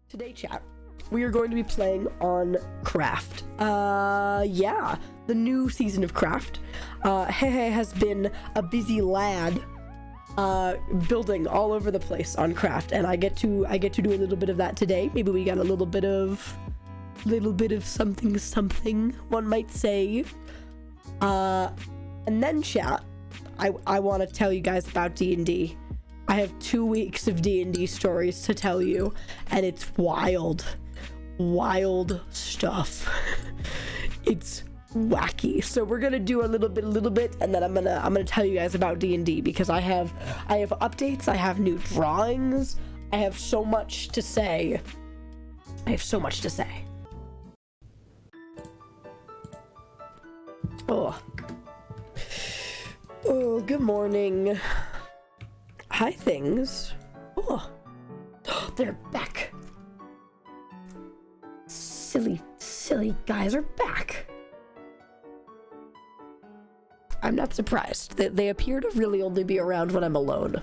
Today, chat, we are going to be playing on Craft. Yeah, the new season of Craft. Hehe has been a busy lad, building all over the place on Craft, and I get to do a little bit of that today. Maybe we got a little bit of something, one might say. And then, chat, I want to tell you guys about D&D. I have 2 weeks of D&D stories to tell you, and it's wild stuff. It's wacky. So we're gonna do a little bit, and then I'm gonna tell you guys about D&D because I have updates, I have new drawings, I have so much to say. Oh, good morning. Hi, things. Oh, they're back. Silly guys are back. I'm not surprised. They appear to really only be around when I'm alone.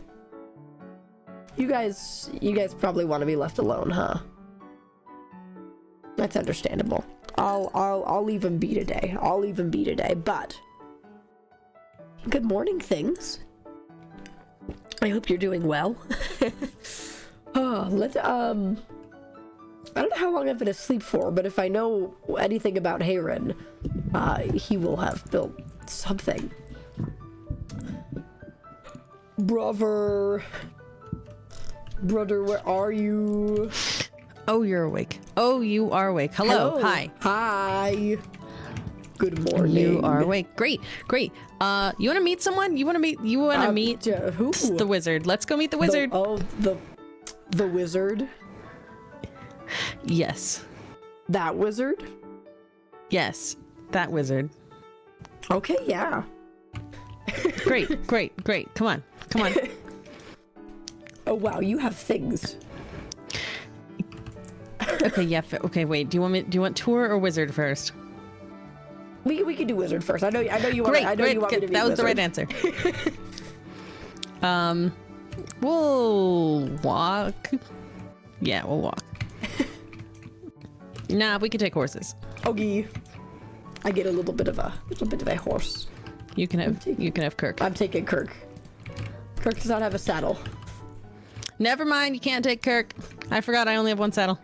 You guys probably want to be left alone, huh? That's understandable. I'll leave them be today. But good morning, things. I hope you're doing well. I don't know how long I've been asleep for, but if I know anything about Heron, he will have built something. Brother, where are you? Oh, you're awake. Oh, you are awake. Hello. Hi. Good morning. You are awake. Great. You want to meet someone? You want to meet who? The wizard. Let's go meet the wizard. The wizard? Yes. That wizard? Yes, that wizard. Okay, yeah. Great. Come on. Oh, wow, you have things. Okay, yeah. Okay, wait. Do you want tour or wizard first? We can do wizard first. I know you want. Great. You want me to be that was wizard. the right answer. We'll walk. Yeah, we'll walk. Nah, we can take horses. Okay. I get a little bit of a horse. You can have Kirk. I'm taking Kirk. Kirk does not have a saddle. Never mind, you can't take Kirk. I forgot I only have one saddle.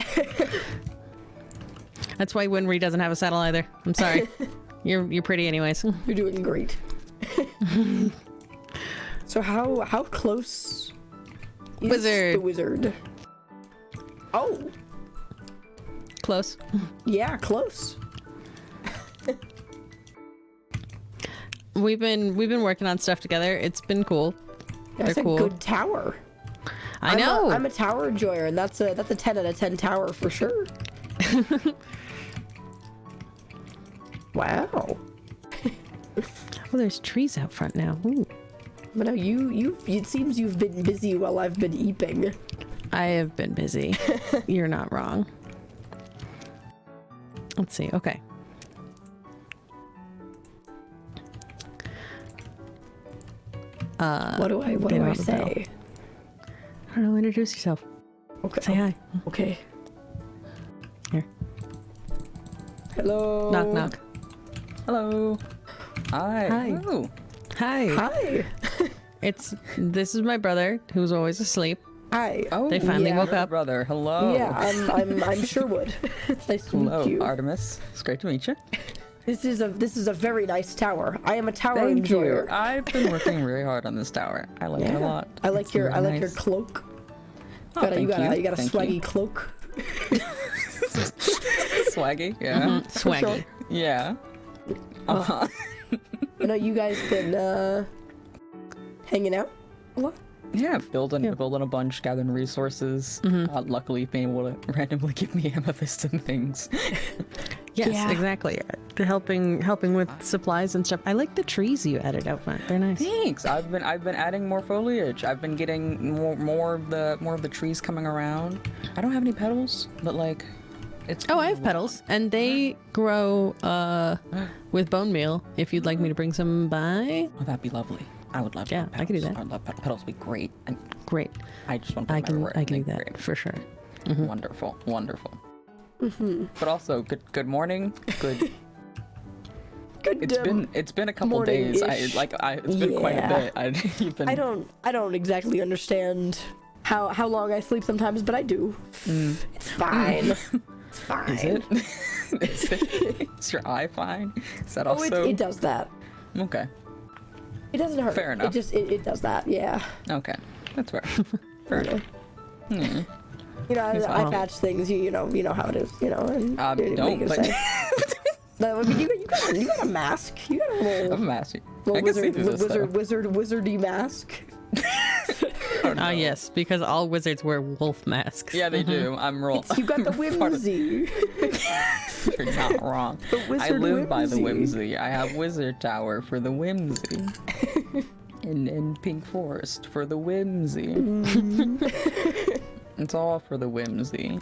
That's why Winry doesn't have a saddle either. I'm sorry. You're pretty anyways. You're doing great. So how close is the wizard? Oh. Close. Yeah, close. We've been working on stuff together. It's been cool. That's They're cool. a good tower. I know. I'm a tower enjoyer, and that's a 10 out of 10 tower for sure. Wow. Oh, there's trees out front now. Ooh. But no, it seems you've been busy while I've been eeping. I have been busy. You're not wrong. Let's see. Okay. What do I say? I don't know. Introduce yourself. Okay. Say hi. Okay. Here. Hello. Knock. Hello. Hi. Hello. Hi. This is my brother who's always asleep. Hi. Oh, They finally woke up. Brother. Hello. Yeah, I'm Sherwood. It's nice to meet you. Artemis. It's great to meet you. This is a very nice tower. I am a tower Thank enjoyer. you. I've been working very hard on this tower. I like it a lot. I like It's your really nice. cloak. Oh, You got a Thank swaggy you. cloak. Swaggy. Yeah. Swaggy. Yeah. Uh-huh. I know you guys been hanging out a lot. Yeah, building a bunch, gathering resources. Luckily, being able to randomly give me amethyst and things. Yes, Yeah. Exactly. Helping with supplies and stuff. I like the trees you added out front. They're nice. Thanks. I've been adding more foliage. I've been getting more of the trees coming around. I don't have any petals, but like, it's. Oh, I have petals, and they grow with bone meal. If you'd like me to bring some by. Oh, that'd be lovely. I would love Yeah, petals. I could do that. I'd love petals. Would be great. And Great. I just want to I put them can everywhere. do They're that great. for sure. Wonderful, wonderful. But also, good morning. Good. It's been a couple days. It's been quite a bit. You've been... I don't exactly understand how long I sleep sometimes, but I do. It's fine. It's fine. Is it? Is your eye fine? Is that also? It does that. Okay. It doesn't hurt. Fair enough. It does that. Yeah. Okay, that's fair. Fair enough. You know, I patch things. You know how it is. You know. And don't. But... No, I mean, you got a mask. You got a little. A mask. Little wizardy mask. Yes, because all wizards wear wolf masks. Yeah, they do. I'm wrong. You got the whimsy. You're not wrong. I live by the whimsy. I have Wizard Tower for the whimsy. and Pink Forest for the whimsy. It's all for the whimsy.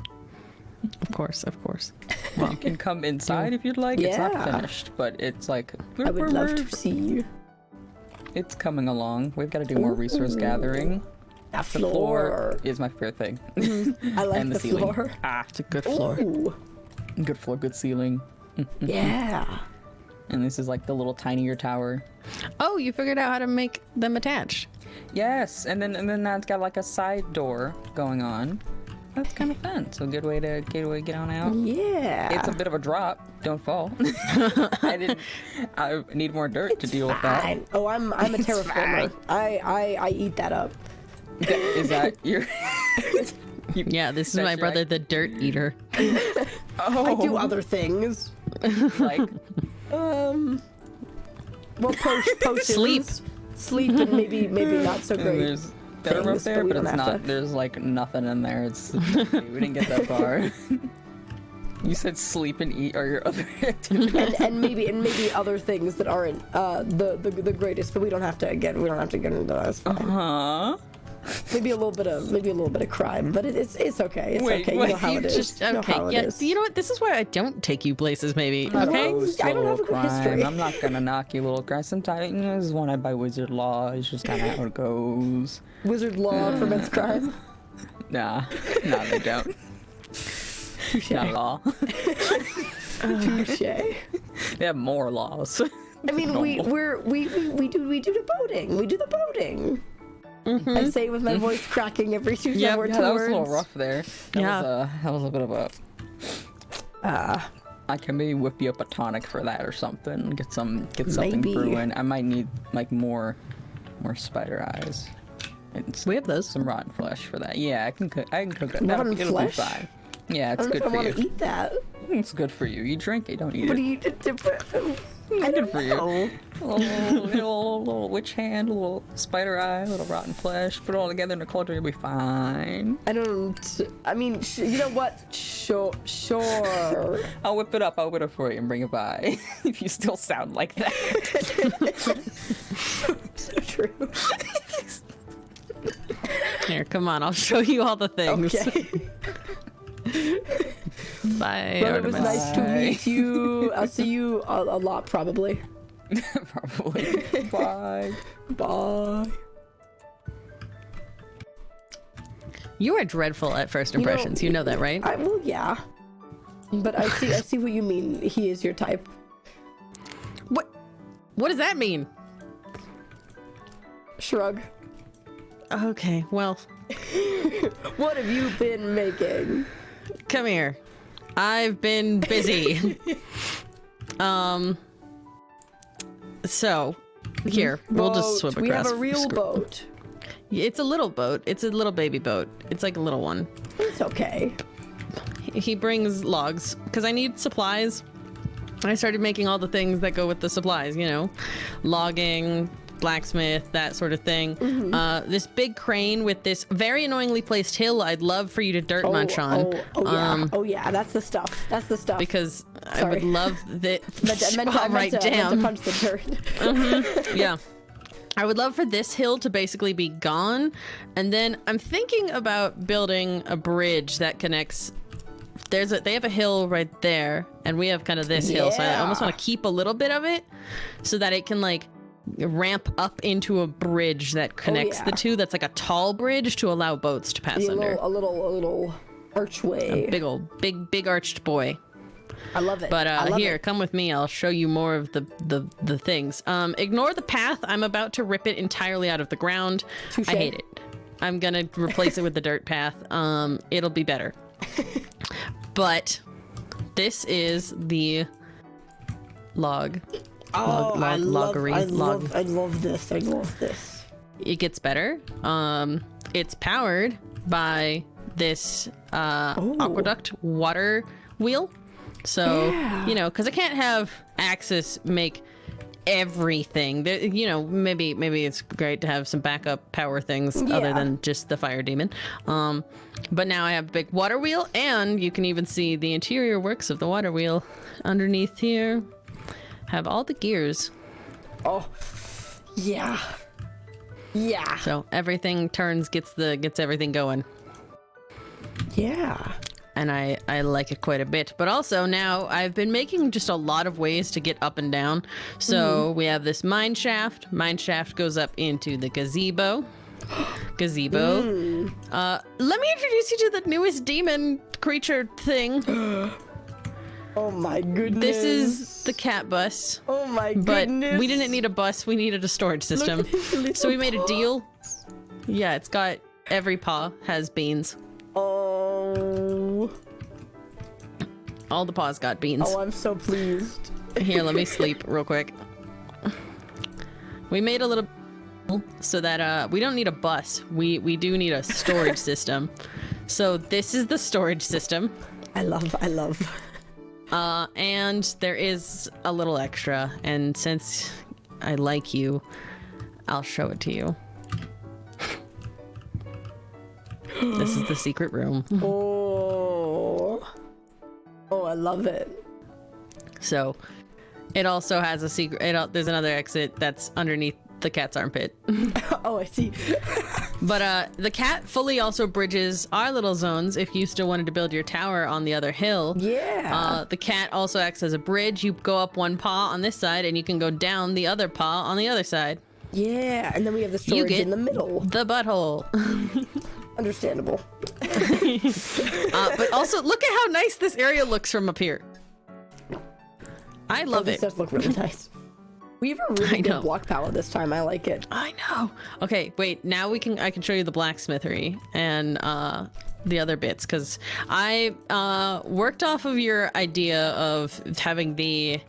Of course. Well, you can come inside if you'd like. Yeah. It's not finished, but it's like... I would love to see you. It's coming along. We've got to do more resource gathering. The floor is my favorite thing. I like and the ceiling. floor. It's a good floor. Ooh. Good floor, good ceiling. Yeah. And this is like the little tinier tower. Oh, you figured out how to make them attached. Yes, and then that's got like a side door going on. That's kind of fun. So good way to get on out. Yeah. It's a bit of a drop. Don't fall. I need more dirt to deal with that. Oh, I'm a terraformer. I eat that up. Is that your? Yeah, this is my brother, the dirt eater. I do other things. Like, well, potions. Sleep and maybe not so great. There's dirt up there, but it's not. There's like nothing in there. It's we didn't get that far. You said sleep and eat are your other activities. and maybe other things that aren't the greatest, but we don't have to get into that. Maybe a little bit of crime, but it's okay. It's okay. You know how it is. You know what? This is why I don't take you places. Maybe. Okay. I don't have a good history. I'm not gonna knock you, little crime. Sometimes this is wanted by wizard law. It's just kind of how it goes. Wizard law prevents crime. Nah, they don't. Touché. Not at all. Touché. They have more laws. I mean, we do the boating. We do the boating. I say it with my voice cracking every two Yeah, words. that was a little rough there. Yeah. That was a bit of a. I can maybe whip you up a tonic for that or something. Get something brewing. I might need like more spider eyes. We have those. Some rotten flesh for that. Yeah, I can cook it. Rotten It'll flesh? be fine. Yeah, it's I don't good know if for I you. want to eat that. It's good for you. You drink it, don't eat What it. do you? It's good for you. Little witch hand, a little spider eye, a little rotten flesh. Put it all together in a cauldron, you'll be fine. I mean, you know what? Sure. I'll whip it up for you and bring it by. If you still sound like that. So true. Here, come on. I'll show you all the things. Okay. Bye. Well, it was Artemis. nice to meet you. I'll see you a lot, probably. Probably. Bye. Bye. You are dreadful at first impressions. You know that, right? Well, yeah. But I see what you mean. He is your type. What does that mean? Shrug. Okay, well. What have you been making? Come here. I've been busy. So, here, we'll just swim across. We have a real boat. It's a little boat. It's a little baby boat. It's like a little one. It's okay. He brings logs, because I need supplies. I started making all the things that go with the supplies, you know, logging, blacksmith, that sort of thing. This big crane with this very annoyingly placed hill I'd love for you to dirt munch on. Oh yeah, that's the stuff. That's the stuff. Because I would love that. I meant to punch the dirt. Yeah. I would love for this hill to basically be gone. And then I'm thinking about building a bridge that connects. They have a hill right there, and we have kind of this hill, so I almost want to keep a little bit of it so that it can like ramp up into a bridge that connects the two. That's like a tall bridge to allow boats to pass under. A little Archway. A big arched boy. I love it. But here, it. come with me. I'll show you more of the things. Ignore the path. I'm about to rip it entirely out of the ground. Touché. I hate it. I'm gonna replace it with the dirt path. It'll be better. But this is the log. Oh, I love this. I love this. It gets better. It's powered by this aqueduct water wheel. So, you know, because I can't have Axis make everything. You know, maybe it's great to have some backup power things other than just the fire demon. But now I have a big water wheel, and you can even see the interior works of the water wheel underneath here. Have all the gears. Oh, yeah. Yeah. So everything turns, gets everything going. Yeah. And I like it quite a bit. But also now I've been making just a lot of ways to get up and down. So we have this mine shaft. Mine shaft goes up into the gazebo. Let me introduce you to the newest demon creature thing. Oh my goodness. This is the cat bus. Oh my But goodness. we didn't need a bus. We needed a storage system. So we made a deal. Yeah, it's got every paw has beans. Oh. All the paws got beans. Oh, I'm so pleased. Here, let me sleep real quick. We made a little so that we don't need a bus. We do need a storage system. So this is the storage system. I love. And there is a little extra, and since I like you, I'll show it to you. This is the secret room. Oh, I love it. So it also has a secret. There's another exit that's underneath the cat's armpit. Oh, I see. But the cat fully also bridges our little zones if you still wanted to build your tower on the other hill. Yeah. The cat also acts as a bridge. You go up one paw on this side and you can go down the other paw on the other side. Yeah, and then we have the You storage get in the middle. the butthole. Understandable. But also, look at how nice this area looks from up here. I love This it. does look really nice. We have a really good block palette this time. I like it. I know. Okay, wait. Now I can show you the blacksmithery and the other bits, because I worked off of your idea of having the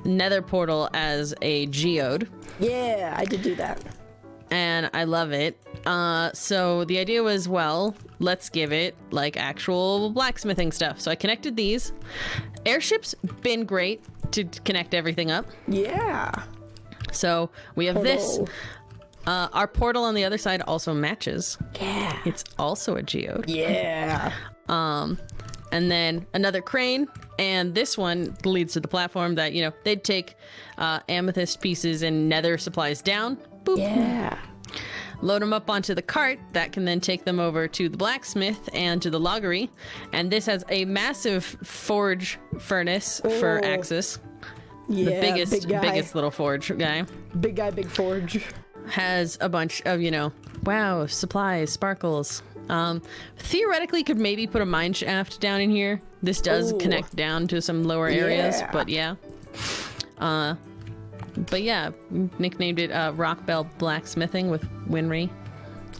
nether portal as a geode. Yeah, I did do that. And I love it. So the idea was, well, let's give it like actual blacksmithing stuff. So I connected these. Airships been great to connect everything up. Yeah. So we have this. Portal. Our portal on the other side also matches. Yeah. It's also a geode. Yeah. And then another crane, and this one leads to the platform that, you know, they'd take amethyst pieces and nether supplies down. Boop. Yeah. Load them up onto the cart that can then take them over to the blacksmith and to the loggery. And this has a massive forge furnace for Axis. Yeah. The biggest little forge guy. Big guy, big forge. Has a bunch of, you know, wow, supplies, sparkles. Theoretically could maybe put a mine shaft down in here. This does connect down to some lower areas, but yeah. But yeah, nicknamed it Rock Bell Blacksmithing with Winry.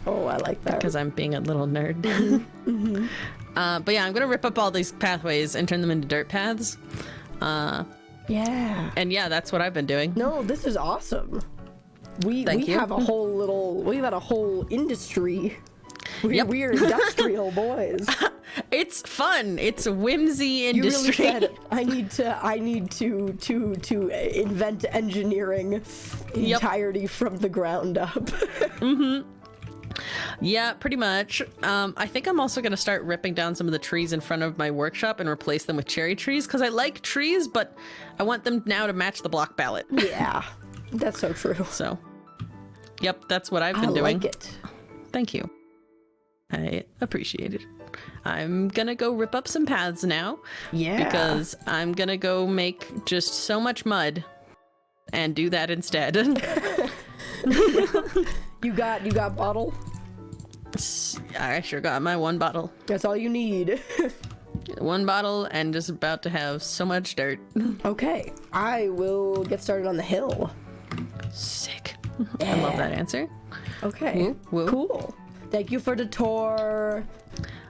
Oh, I like that. Because I'm being a little nerd. But yeah, I'm gonna rip up all these pathways and turn them into dirt paths. Yeah. And yeah, that's what I've been doing. No, this is awesome. We Thank you. have a whole industry. We're industrial boys. It's fun. It's a whimsy industry. You really said I need to invent engineering entirety from the ground up. Yeah, pretty much. I think I'm also gonna start ripping down some of the trees in front of my workshop and replace them with cherry trees, because I like trees, but I want them now to match the block palette. Yeah, that's so true. So, yep, that's what I've been doing. I like it. Thank you. I appreciate it. I'm gonna go rip up some paths now. Yeah. Because I'm gonna go make just so much mud and do that instead. You got bottle? I sure got my one bottle. That's all you need. One bottle and just about to have so much dirt. Okay, I will get started on the hill. Sick. Yeah. I love that answer. Okay, Woo, woo. cool. Thank you for the tour.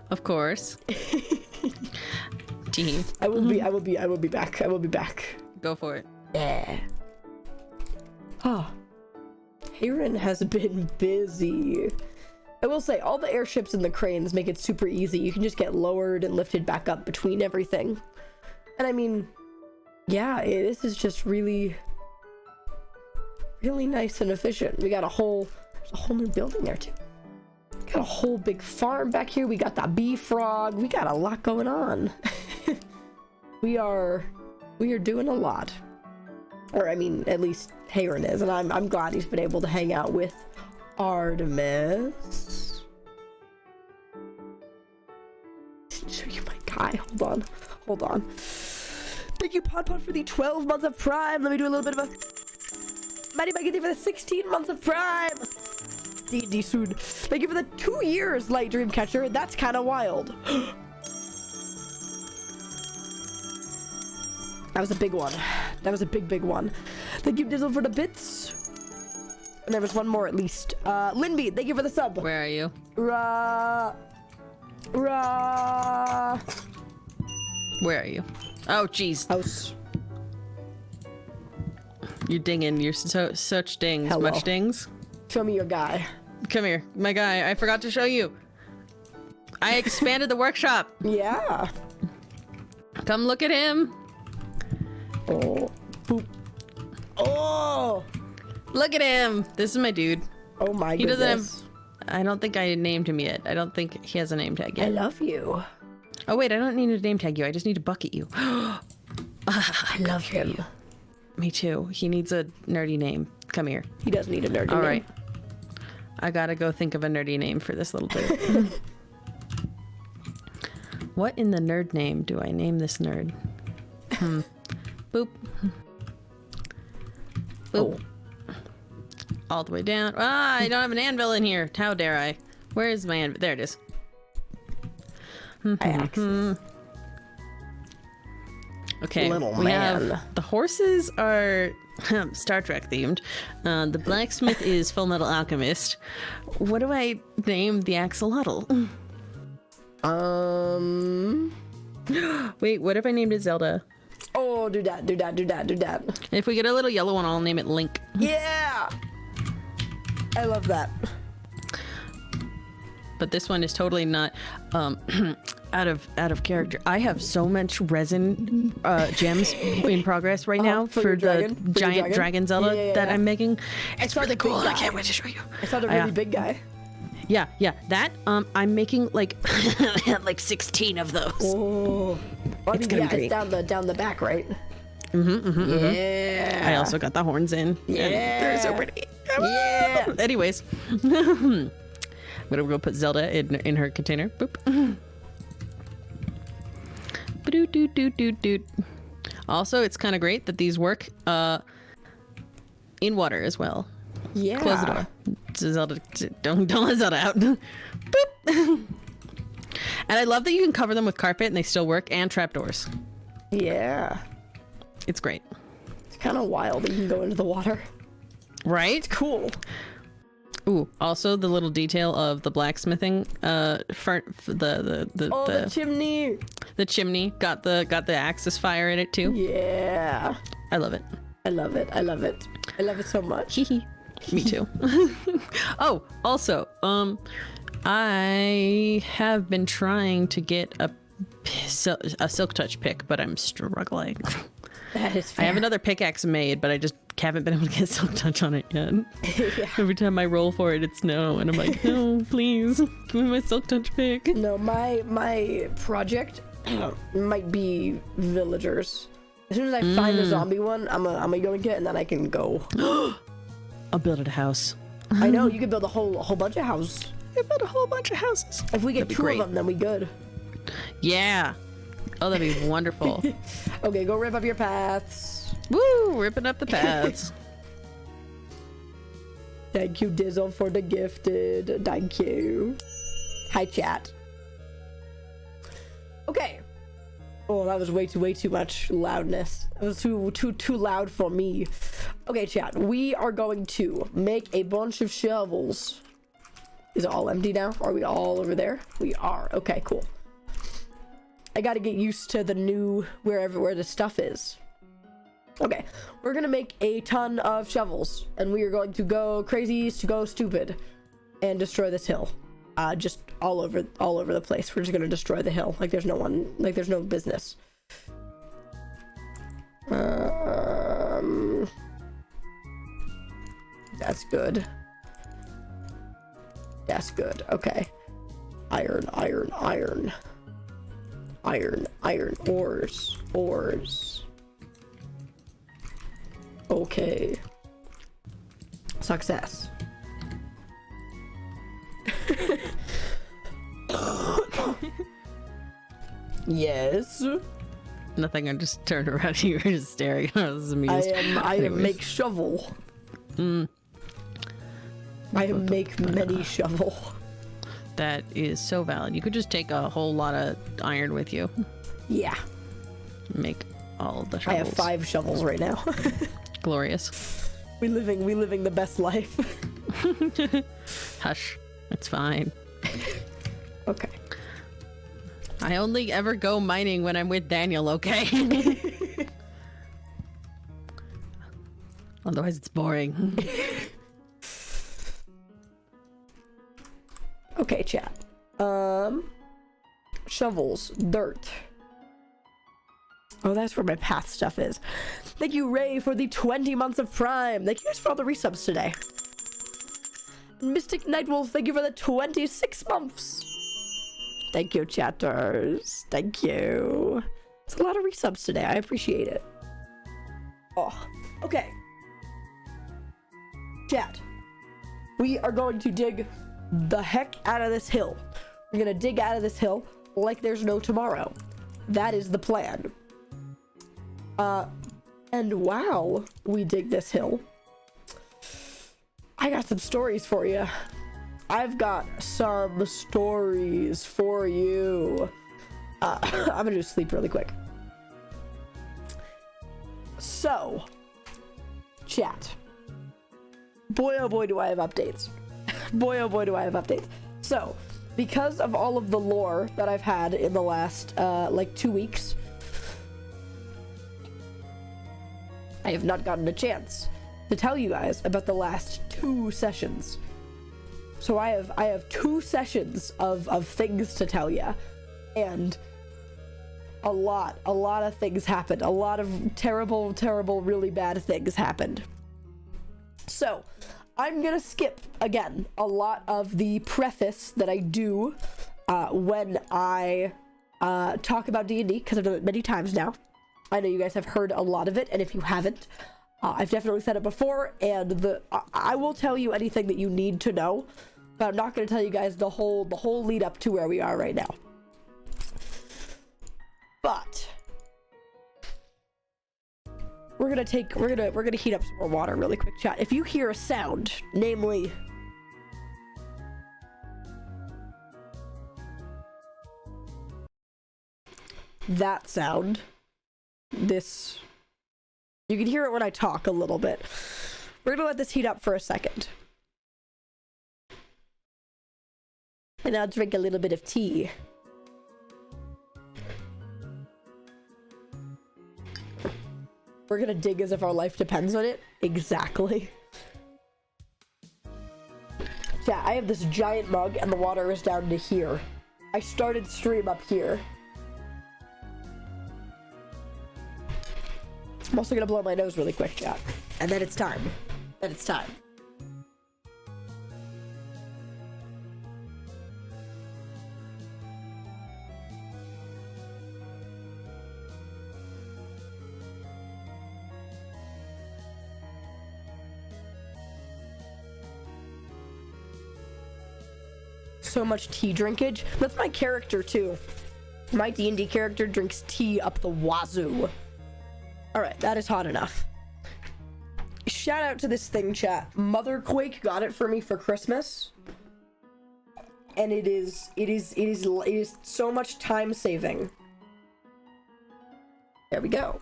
Of course. Team. I will be back. I will be back. Go for it. Yeah. Oh. Heron has been busy. I will say, all the airships and the cranes make it super easy. You can just get lowered and lifted back up between everything. And I mean, yeah, this is just really, really nice and efficient. We got there's a whole new building there too. Got a whole big farm back here. We got the bee frog. We got a lot going on. We are doing a lot. Or I mean, at least Heron is, and I'm glad he's been able to hang out with Artemis. Show you my guy. Hold on. Thank you, Pod, for the 12 months of Prime. Let me do a little bit of a Maddie Maggie for the 16 months of Prime. D soon. Thank you for the 2 years, Light Dreamcatcher. That's kind of wild. That was a big one. That was a big one. Thank you, Dizzle, for the bits. And there was one more at least. Linby, thank you for the sub. Where are you? Where are you? Oh, jeez. House. You're dinging. You're such dings. Hello. Much dings. Show me your guy. Come here. My guy. I forgot to show you. I expanded the workshop. Yeah. Come look at him. Oh. Boop. Oh. Look at him. This is my dude. Oh my He goodness. doesn't have... I don't think I named him yet. I don't think he has a name tag I yet. love you. Oh, wait. I don't need to name tag you. I just need to bucket you. I love him. Me too. He needs a nerdy name. Come here. He does need a nerdy name. All right. I gotta go think of a nerdy name for this little dude. What in the nerd name do I name this nerd? Boop. Boop. Oh. All the way down. Ah, I don't have an anvil in here. How dare I? Where is my anvil? There it is. Axis. Okay. Little we man. have the horses are Star Trek themed. The blacksmith is Full Metal Alchemist. What do I name the axolotl? Wait, what if I named it Zelda? Oh, do that. If we get a little yellow one, I'll name it Link. Yeah. I love that. But this one is totally not out of character. I have so much resin gems in progress right now for the giant dragon Zelda that I'm making. It's really cool. I can't wait to show you. I saw the really big guy. Yeah. That I'm making like like 16 of those. Oh, well, It's gonna be great. It's down the back, right? Yeah. I also got the horns in. Yeah. And they're so pretty. Yeah. Anyways, I'm gonna go put Zelda in her container. Boop. Doot. Also, it's kind of great that these work in water as well. Yeah. Close the door. Zelda, don't let Zelda out. Boop. And I love that you can cover them with carpet and they still work, and trapdoors. Yeah. It's great. It's kind of wild that you can go into the water. Right? Cool. Ooh, also the little detail of the blacksmithing the chimney. The chimney got the axis fire in it too. Yeah. I love it. I love it so much. Me too. Oh, also, I have been trying to get a silk touch pick, but I'm struggling. That is fair. I have another pickaxe made, but I just haven't been able to get silk touch on it yet. Yeah. Every time I roll for it, it's no, and I'm like, no, please, give me my silk touch pick. No, my project might be villagers. As soon as I find a zombie one, I'm gonna yoink it, and then I can go. I'll build it a house. I know, you could build a whole bunch of houses. I built a whole bunch of houses. If we get That'd be 2 great. of them, then we good. Yeah. Oh, that'd be wonderful. Okay, go rip up your paths. Woo! Ripping up the paths. Thank you, Dizzle, for the gifted. Thank you. Hi, chat. Okay. Oh, that was way too much loudness. That was too loud for me. Okay, chat. We are going to make a bunch of shovels. Is it all empty now? Are we all over there? We are. Okay, cool. I gotta get used to the new where the stuff is. Okay, we're gonna make a ton of shovels, and we are going to go crazy to go stupid and destroy this hill. Just all over the place. We're just gonna destroy the hill like there's no business. That's good. That's good. Okay. Iron. Ores. Okay. Success. Yes. Nothing. I just turned around. You were just staring. I was amused. I make shovel. I make many shovel. That is so valid. You could just take a whole lot of iron with you. Yeah. Make all the I shovels. have 5 shovels right now. Glorious. We living the best life. Hush. It's fine. Okay. I only ever go mining when I'm with Daniel, okay? Otherwise it's boring. Okay, chat. Shovels, dirt. Oh, that's where my path stuff is. Thank you, Ray, for the 20 months of Prime. Thank you guys for all the resubs today. Mystic Nightwolf, thank you for the 26 months. Thank you, chatters. Thank you. It's a lot of resubs today. I appreciate it. Oh, okay. Chat. We are going to dig the heck out of this hill. We're gonna dig out of this hill like there's no tomorrow. That is the plan. And while we dig this hill, I got some stories for you. I've got some stories for you. I'm gonna just sleep really quick. So, chat. Boy, oh boy, do I have updates. Boy, oh boy, do I have updates. So, because of all of the lore that I've had in the last, like 2 weeks, I have not gotten a chance to tell you guys about the last 2 sessions. So I have 2 sessions of things to tell you, and a lot of things happened. A lot of terrible, really bad things happened. So I'm gonna skip again a lot of the preface that I do when I talk about D&D, because I've done it many times now. I know you guys have heard a lot of it, and if you haven't, I've definitely said it before, and I will tell you anything that you need to know, but I'm not going to tell you guys the whole lead up to where we are right now. But we're gonna heat up some more water really quick, chat. If you hear a sound, namely that sound, this, you can hear it when I talk a little bit. We're gonna let this heat up for a second. And I'll drink a little bit of tea. We're gonna dig as if our life depends on it. Exactly. Yeah, I have this giant mug and the water is down to here. I started stream up here. I'm also gonna blow my nose really quick, chat. And then it's time. So much tea drinkage. That's my character too. My D&D character drinks tea up the wazoo. Alright, that is hot enough. Shout out to this thing, chat. Motherquake got it for me for Christmas. and it is so much time saving. There we go.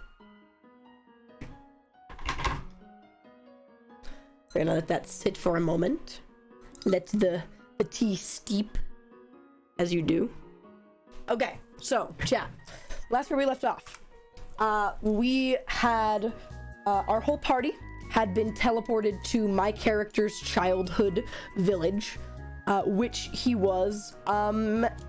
We're gonna let that sit for a moment. Let the tea steep, as you do. Okay, so, chat. Last where we left off. We had, our whole party had been teleported to my character's childhood village, which he was,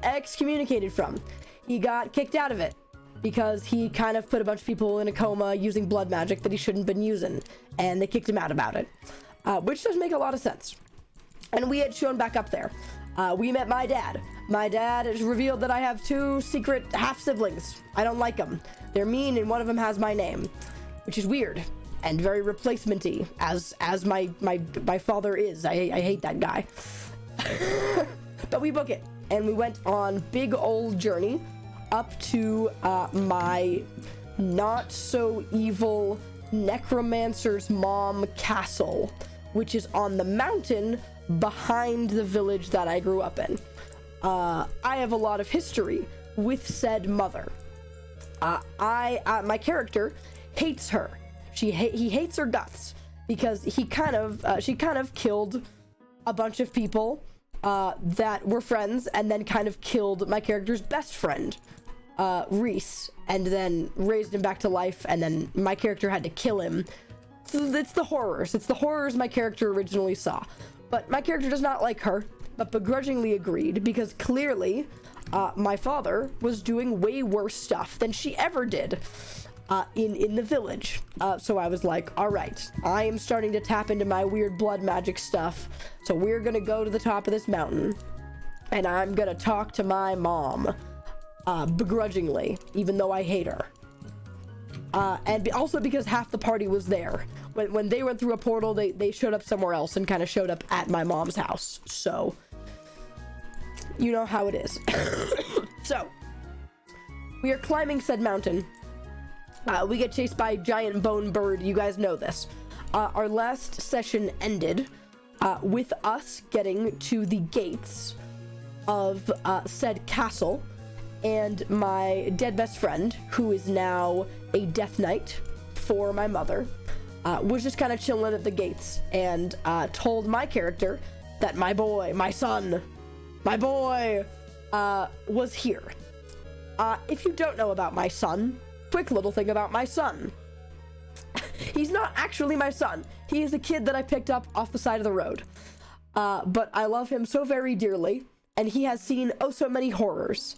excommunicated from. He got kicked out of it because he kind of put a bunch of people in a coma using blood magic that he shouldn't have been using, and they kicked him out about it. Which does make a lot of sense. And we had shown back up there. We met my dad. My dad has revealed that I have 2 secret half-siblings. I don't like them. They're mean, and one of them has my name, which is weird and very replacement-y, as my father is. I hate that guy. But we book it, and we went on big old journey up to my not-so-evil necromancer's mom castle, which is on the mountain behind the village that I grew up in. I have a lot of history with said mother. My character hates her. He hates her guts because she kind of killed a bunch of people that were friends, and then kind of killed my character's best friend, Reese, and then raised him back to life, and then my character had to kill him. It's the horrors my character originally saw. But my character does not like her, but begrudgingly agreed, because clearly my father was doing way worse stuff than she ever did in the village. So I was like, all right, I am starting to tap into my weird blood magic stuff, so we're gonna go to the top of this mountain, and I'm gonna talk to my mom, begrudgingly, even though I hate her. And also because half the party was there. When they went through a portal, they showed up somewhere else and kind of showed up at my mom's house. So, you know how it is. So, we are climbing said mountain. We get chased by a giant bone bird. You guys know this. Our last session ended with us getting to the gates of said castle, and my dead best friend, who is now a death knight for my mother, was just kind of chilling at the gates, and told my character that my boy, my son, my boy, was here. If you don't know about my son, quick little thing about my son. He's not actually my son. He is a kid that I picked up off the side of the road. But I love him so very dearly, and he has seen oh so many horrors.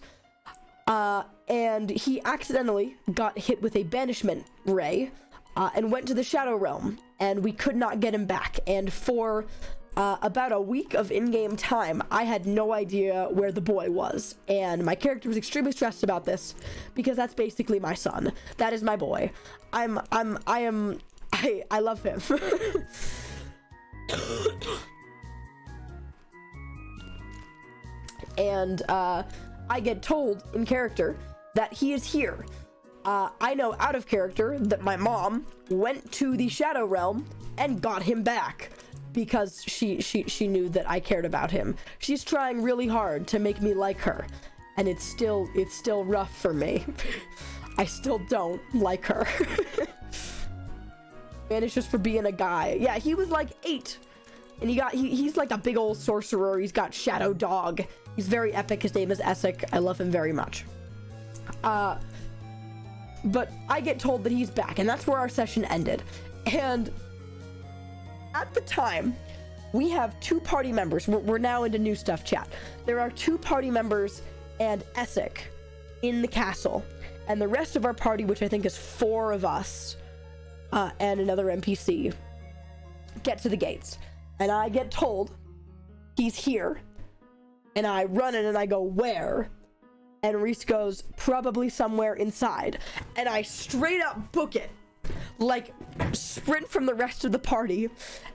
And he accidentally got hit with a banishment ray, and went to the Shadow Realm, and we could not get him back. And for about a week of in-game time, I had no idea where the boy was, and my character was extremely stressed about this, because that's basically my son. That is my boy. I love him. And I get told in character that he is here. I know out of character that my mom went to the Shadow Realm and got him back because she knew that I cared about him. She's trying really hard to make me like her, and it's still rough for me. I still don't like her. And it's just for being a guy. Yeah, he was like 8, and he's like a big old sorcerer. He's got Shadow Dog. He's very epic. His name is Essek. I love him very much. But I get told that he's back, and that's where our session ended. And at the time, we have 2 party members. We're now into new stuff, chat. There are 2 party members and Essek in the castle, and the rest of our party, which I think is 4 of us, and another NPC, get to the gates. And I get told he's here, and I run in and I go, where? And Reese goes, probably somewhere inside. And I straight up book it, like sprint from the rest of the party,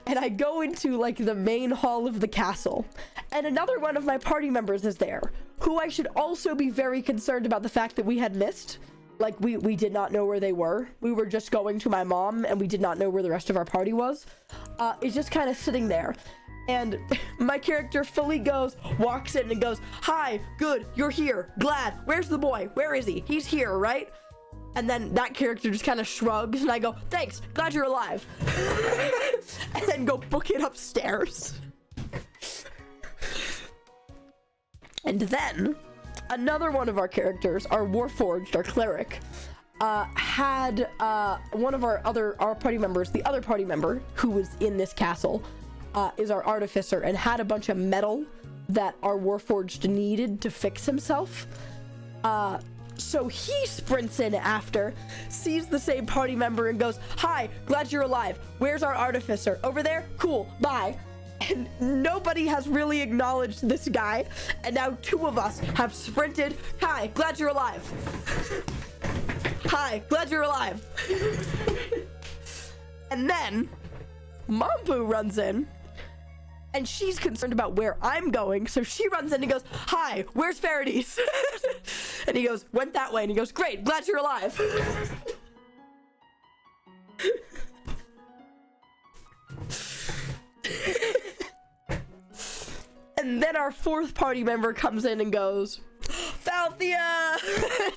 and I go into like the main hall of the castle, and another one of my party members is there, who I should also be very concerned about the fact that we had missed. Like we did not know where they were. We were just going to my mom, and we did not know where the rest of our party was. It's just kind of sitting there. And my character fully walks in and goes, hi, good, you're here, glad, where's the boy, where is he? He's here, right? And then that character just kind of shrugs, and I go, thanks, glad you're alive. And then go book it upstairs. And then another one of our characters, our Warforged, our cleric, had one of our party members, the other party member who was in this castle, is our Artificer, and had a bunch of metal that our Warforged needed to fix himself. So he sprints in after, sees the same party member, and goes, hi, glad you're alive. Where's our Artificer? Over there? Cool, bye. And nobody has really acknowledged this guy, and now two of us have sprinted. Hi, glad you're alive. Hi, glad you're alive. And then Mambu runs in, and she's concerned about where I'm going, so she runs in and goes, hi, where's Faraday? And he goes, went that way, and he goes, great, glad you're alive. And then our fourth party member comes in and goes, Falthea,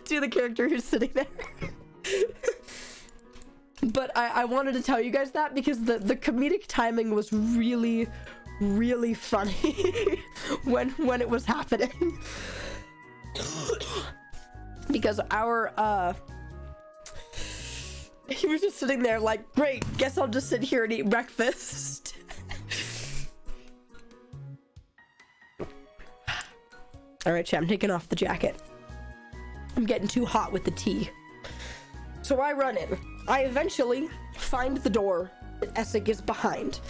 to the character who's sitting there. But I wanted to tell you guys that because the comedic timing was really, really funny when it was happening. Because he was just sitting there like, great, guess I'll just sit here and eat breakfast. All right, chat, I'm taking off the jacket. I'm getting too hot with the tea. So I run in. I eventually find the door that Essek is behind.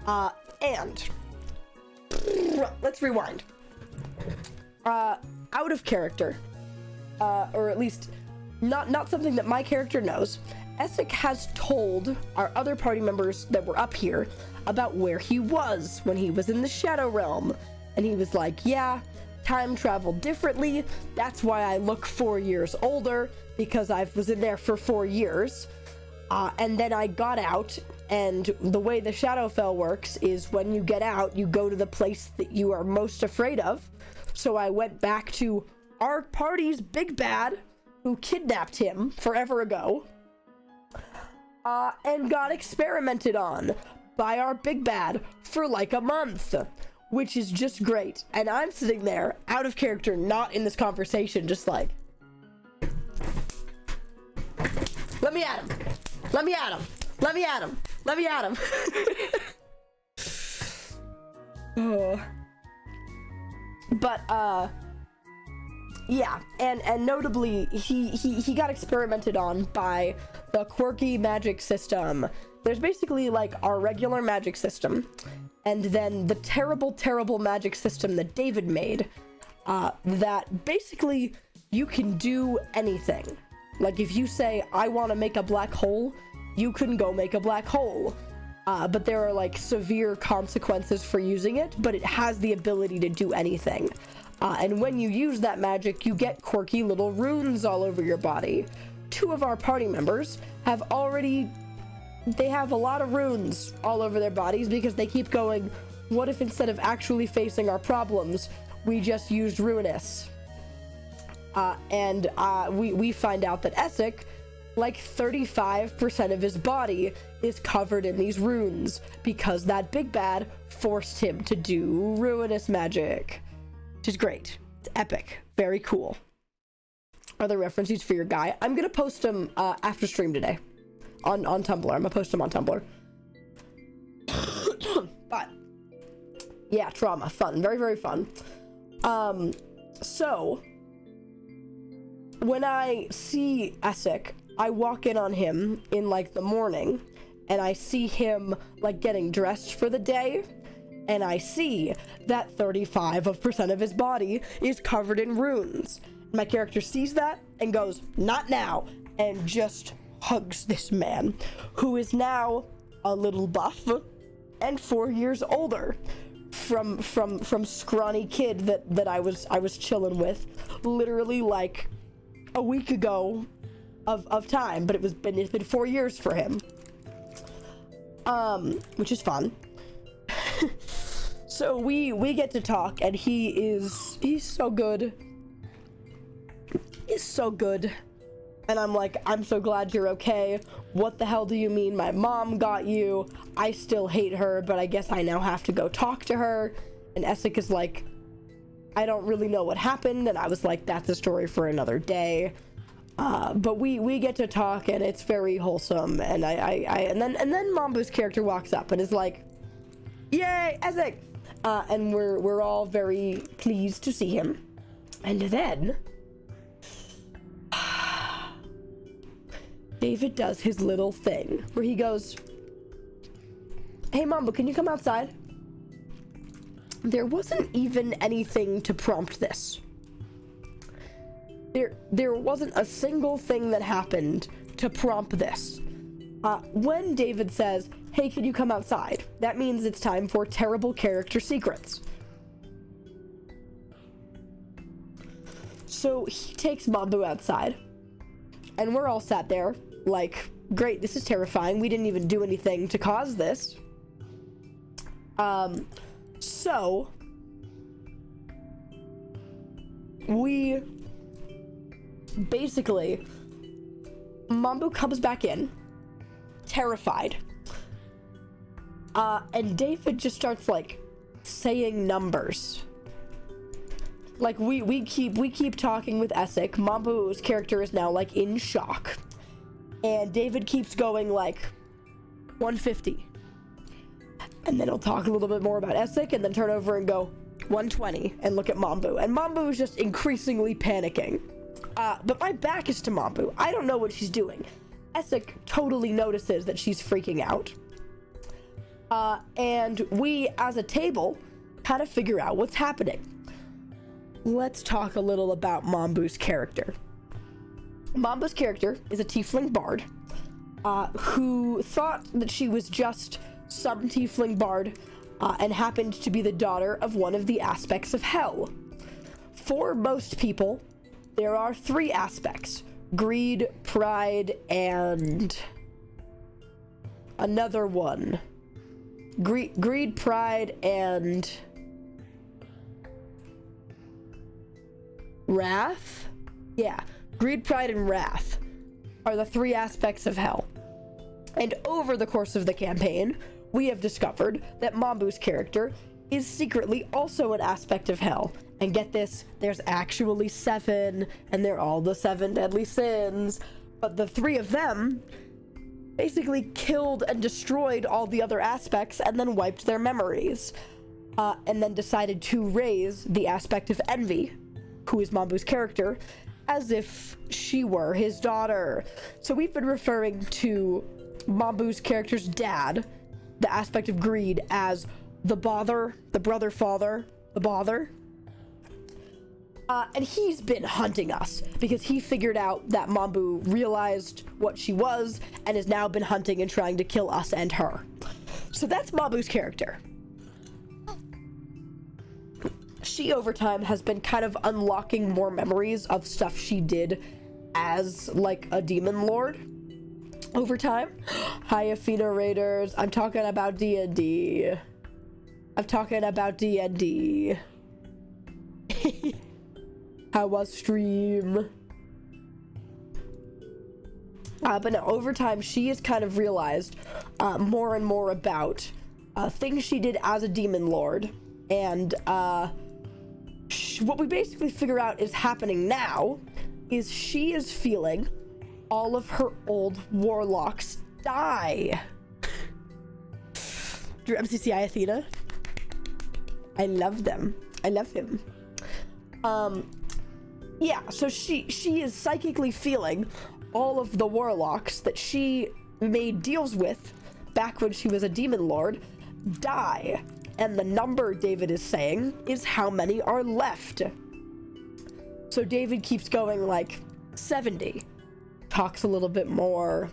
And let's rewind. Out of character, or at least not something that my character knows, Essek has told our other party members that were up here about where he was when he was in the Shadow Realm. And he was like, yeah, time traveled differently. That's why I look 4 years older, because I was in there for 4 years. And then I got out, and the way the Shadowfell works is when you get out, you go to the place that you are most afraid of. So I went back to our party's big bad, who kidnapped him forever ago, and got experimented on by our big bad for like a month, which is just great. And I'm sitting there, out of character, not in this conversation, just like, let me at him. Let me at him. Let me at him. Let me at him. Oh. But, yeah, and notably, he got experimented on by the quirky magic system. There's basically, like, our regular magic system, and then the terrible, terrible magic system that David made, that basically you can do anything. Like, if you say, I want to make a black hole, you can go make a black hole. But there are, like, severe consequences for using it, but it has the ability to do anything. And when you use that magic, you get quirky little runes all over your body. Two of our party members have they have a lot of runes all over their bodies because they keep going, what if instead of actually facing our problems, we just used Ruinous? And we find out that Essek, like 35% of his body is covered in these runes because that big bad forced him to do Ruinous magic, which is great. It's epic. Very cool. Other references for your guy. I'm gonna post them after stream today on Tumblr. I'm gonna post them on Tumblr. But yeah, trauma, fun, very, very fun. So when I see Essek, I walk in on him in like the morning, and I see him like getting dressed for the day, and I see that 35% of his body is covered in runes. My character sees that and goes, not now, and just hugs this man, who is now a little buff and 4 years older from scrawny kid that I was chilling with literally like a week ago of time, but it's been 4 years for him, which is fun. So we get to talk, and he's so good. He's so good. And I'm like, I'm so glad you're okay. What the hell do you mean my mom got you? I still hate her, but I guess I now have to go talk to her. And Essek is like, I don't really know what happened. And I was like, that's a story for another day. But we get to talk, and it's very wholesome. And and then Mambu's character walks up and is like, yay, Essek! And we're all very pleased to see him. And then David does his little thing where he goes, hey Mambu, can you come outside? There wasn't even anything to prompt this. There wasn't a single thing that happened to prompt this. When David says, hey, can you come outside? That means it's time for terrible character secrets. So he takes Mambu outside, and we're all sat there like, great, this is terrifying. We didn't even do anything to cause this. So we basically, Mambu comes back in, terrified. And David just starts like saying numbers. Like we keep talking with Essek. Mambu's character is now like in shock. And David keeps going like 150. And then he'll talk a little bit more about Essek and then turn over and go 120 and look at Mambu. And Mambu is just increasingly panicking. But my back is to Mambu. I don't know what she's doing. Essek totally notices that she's freaking out. And we, as a table, kind of figure out what's happening. Let's talk a little about Mambu's character. Mambu's character is a tiefling bard, who thought that she was just some tiefling bard, and happened to be the daughter of one of the aspects of hell. For most people, there are 3 aspects: greed, pride, and another one. Greed, pride, and wrath? Yeah, greed, pride, and wrath are the 3 aspects of hell. And over the course of the campaign, we have discovered that Mambu's character is secretly also an aspect of hell. And get this, there's actually 7, and they're all the 7 deadly sins. But the 3 of them basically killed and destroyed all the other aspects and then wiped their memories. And then decided to raise the aspect of envy, who is Mambu's character, as if she were his daughter. So we've been referring to Mambu's character's dad, the aspect of greed, as the bother, the brother father, the bother. And he's been hunting us because he figured out that Mambu realized what she was and has now been hunting and trying to kill us and her. So that's Mambu's character. She, over time, has been kind of unlocking more memories of stuff she did as, like, a demon lord over time. Hi, Athena Raiders. I'm talking about D&D. I'm talking about D&D. How was stream? But no, over time, she has kind of realized more and more about things she did as a demon lord. And what we basically figure out is happening now is she is feeling all of her old warlocks die. Through MCCI Athena. I love them. I love him. Yeah, so she is psychically feeling all of the warlocks that she made deals with back when she was a demon lord die. And the number David is saying is how many are left. So David keeps going like 70, talks a little bit more,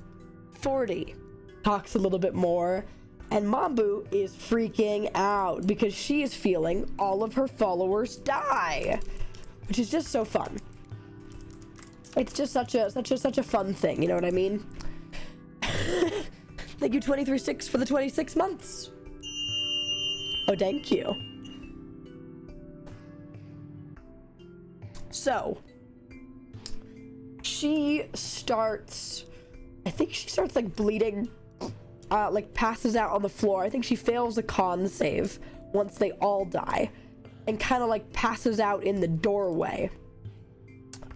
40, talks a little bit more, and Mambu is freaking out because she is feeling all of her followers die, which is just so fun. It's just such a fun thing, you know what I mean? Thank you 23/6 for the 26 months. Oh, thank you. So, she starts, I think she starts like bleeding, like passes out on the floor. I think she fails a con save once they all die, and kind of like passes out in the doorway,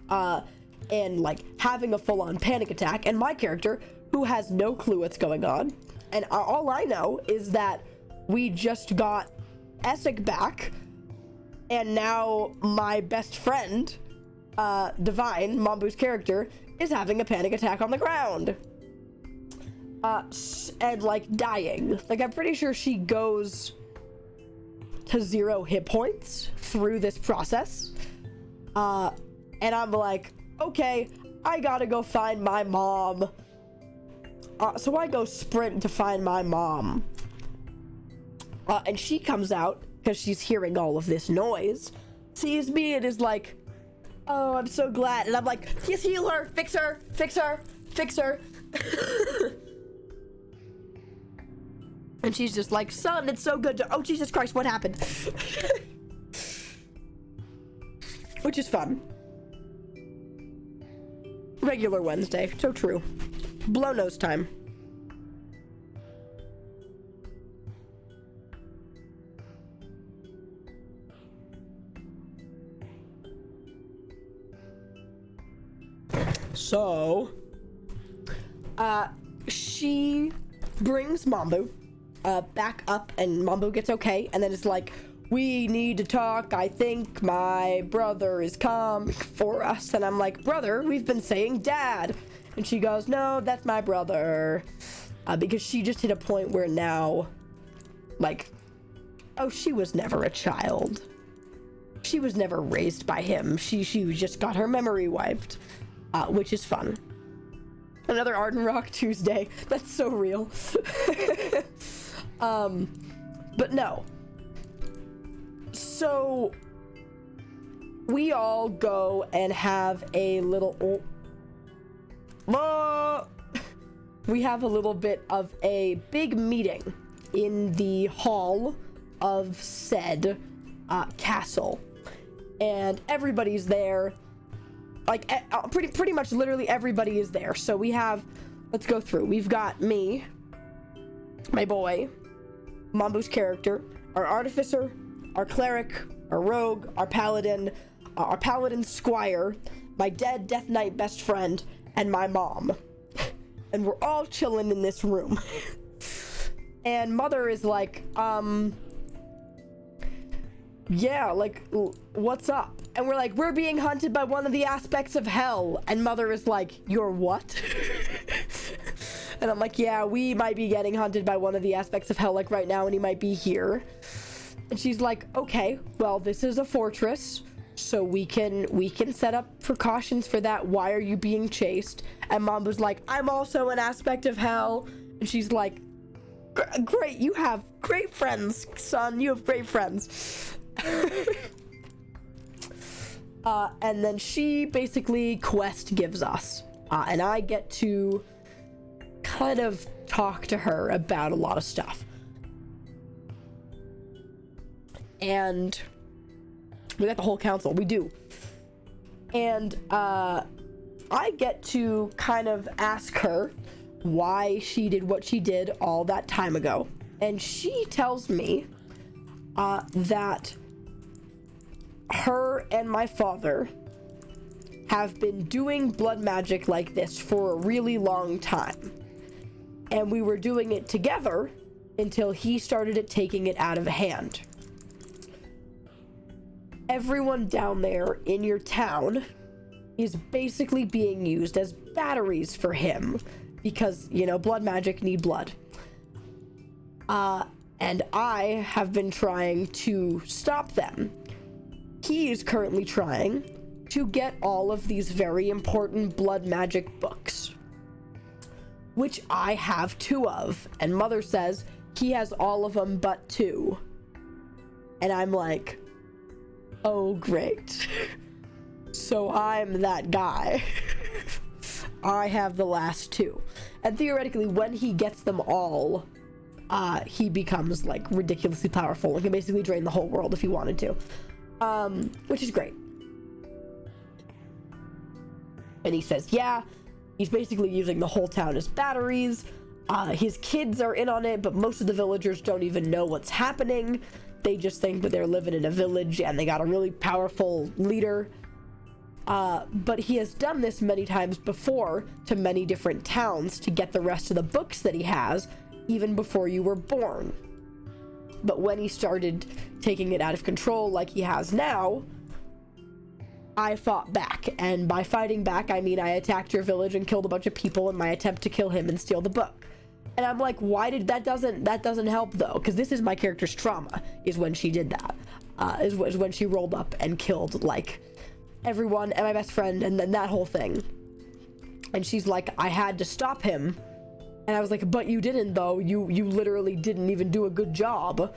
and like having a full-on panic attack. And my character, who has no clue what's going on, and all I know is that we just got Essek back, and now my best friend, Divine, Mambu's character, is having a panic attack on the ground. And like dying. Like, I'm pretty sure she goes to 0 hit points through this process. And I'm like, okay, I gotta go find my mom. So I go sprint to find my mom. And she comes out, because she's hearing all of this noise, sees me, and is like, oh, I'm so glad. And I'm like, yes, heal her, fix her, fix her, fix her. And she's just like, son, it's so good to, oh, Jesus Christ, what happened? Which is fun. Regular Wednesday, so true. Blow nose time. So, she brings Mambu back up, and Mambu gets okay, and then it's like, we need to talk. I think my brother is coming for us. And I'm like, brother? We've been saying dad. And she goes, no, that's my brother. Because she just hit a point where now, like, oh, she was never a child. She was never raised by him. She just got her memory wiped, which is fun. Another Arden Rock Tuesday. That's so real. But no. So we all go and have a little we have a little bit of a big meeting in the hall of said castle, and everybody's there. Like pretty much literally everybody is there. So we have, let's go through. We've got me, my boy, Mambu's character, our artificer, our cleric, our rogue, our paladin squire, my dead Death Knight best friend, and my mom. And we're all chilling in this room. And Mother is like, yeah, like, what's up? And we're like, we're being hunted by one of the aspects of hell. And Mother is like, you're what? And I'm like, yeah, we might be getting hunted by one of the aspects of hell, like right now, and he might be here. And she's like, okay, well, this is a fortress, so we can set up precautions for that. Why are you being chased? And Mom was like, I'm also an aspect of hell. And she's like, great, you have great friends, son. You have great friends. And then she basically quest gives us, and I get to kind of talk to her about a lot of stuff. And we got the whole council. We do. And I get to kind of ask her why she did what she did all that time ago. And she tells me that her and my father have been doing blood magic like this for a really long time. And we were doing it together until he started taking it out of hand. Everyone down there in your town is basically being used as batteries for him because, you know, blood magic need blood. And I have been trying to stop them. He is currently trying to get all of these very important blood magic books, which I have 2 of. And Mother says he has all of them but 2. And I'm like, oh, great. So I'm that guy. I have the last 2. And theoretically, when he gets them all, he becomes, like, ridiculously powerful and can basically drain the whole world if he wanted to. Which is great. And he says, yeah, he's basically using the whole town as batteries. His kids are in on it, but most of the villagers don't even know what's happening. They just think that they're living in a village and they got a really powerful leader. But he has done this many times before to many different towns to get the rest of the books that he has, even before you were born. But when he started taking it out of control like he has now, I fought back. And by fighting back, I mean I attacked your village and killed a bunch of people in my attempt to kill him and steal the book. And I'm like, why did that doesn't help though? Because this is my character's trauma, is when she did that. Is when she rolled up and killed like everyone and my best friend and then that whole thing. And she's like, I had to stop him. And I was like, but you didn't though. You literally didn't even do a good job.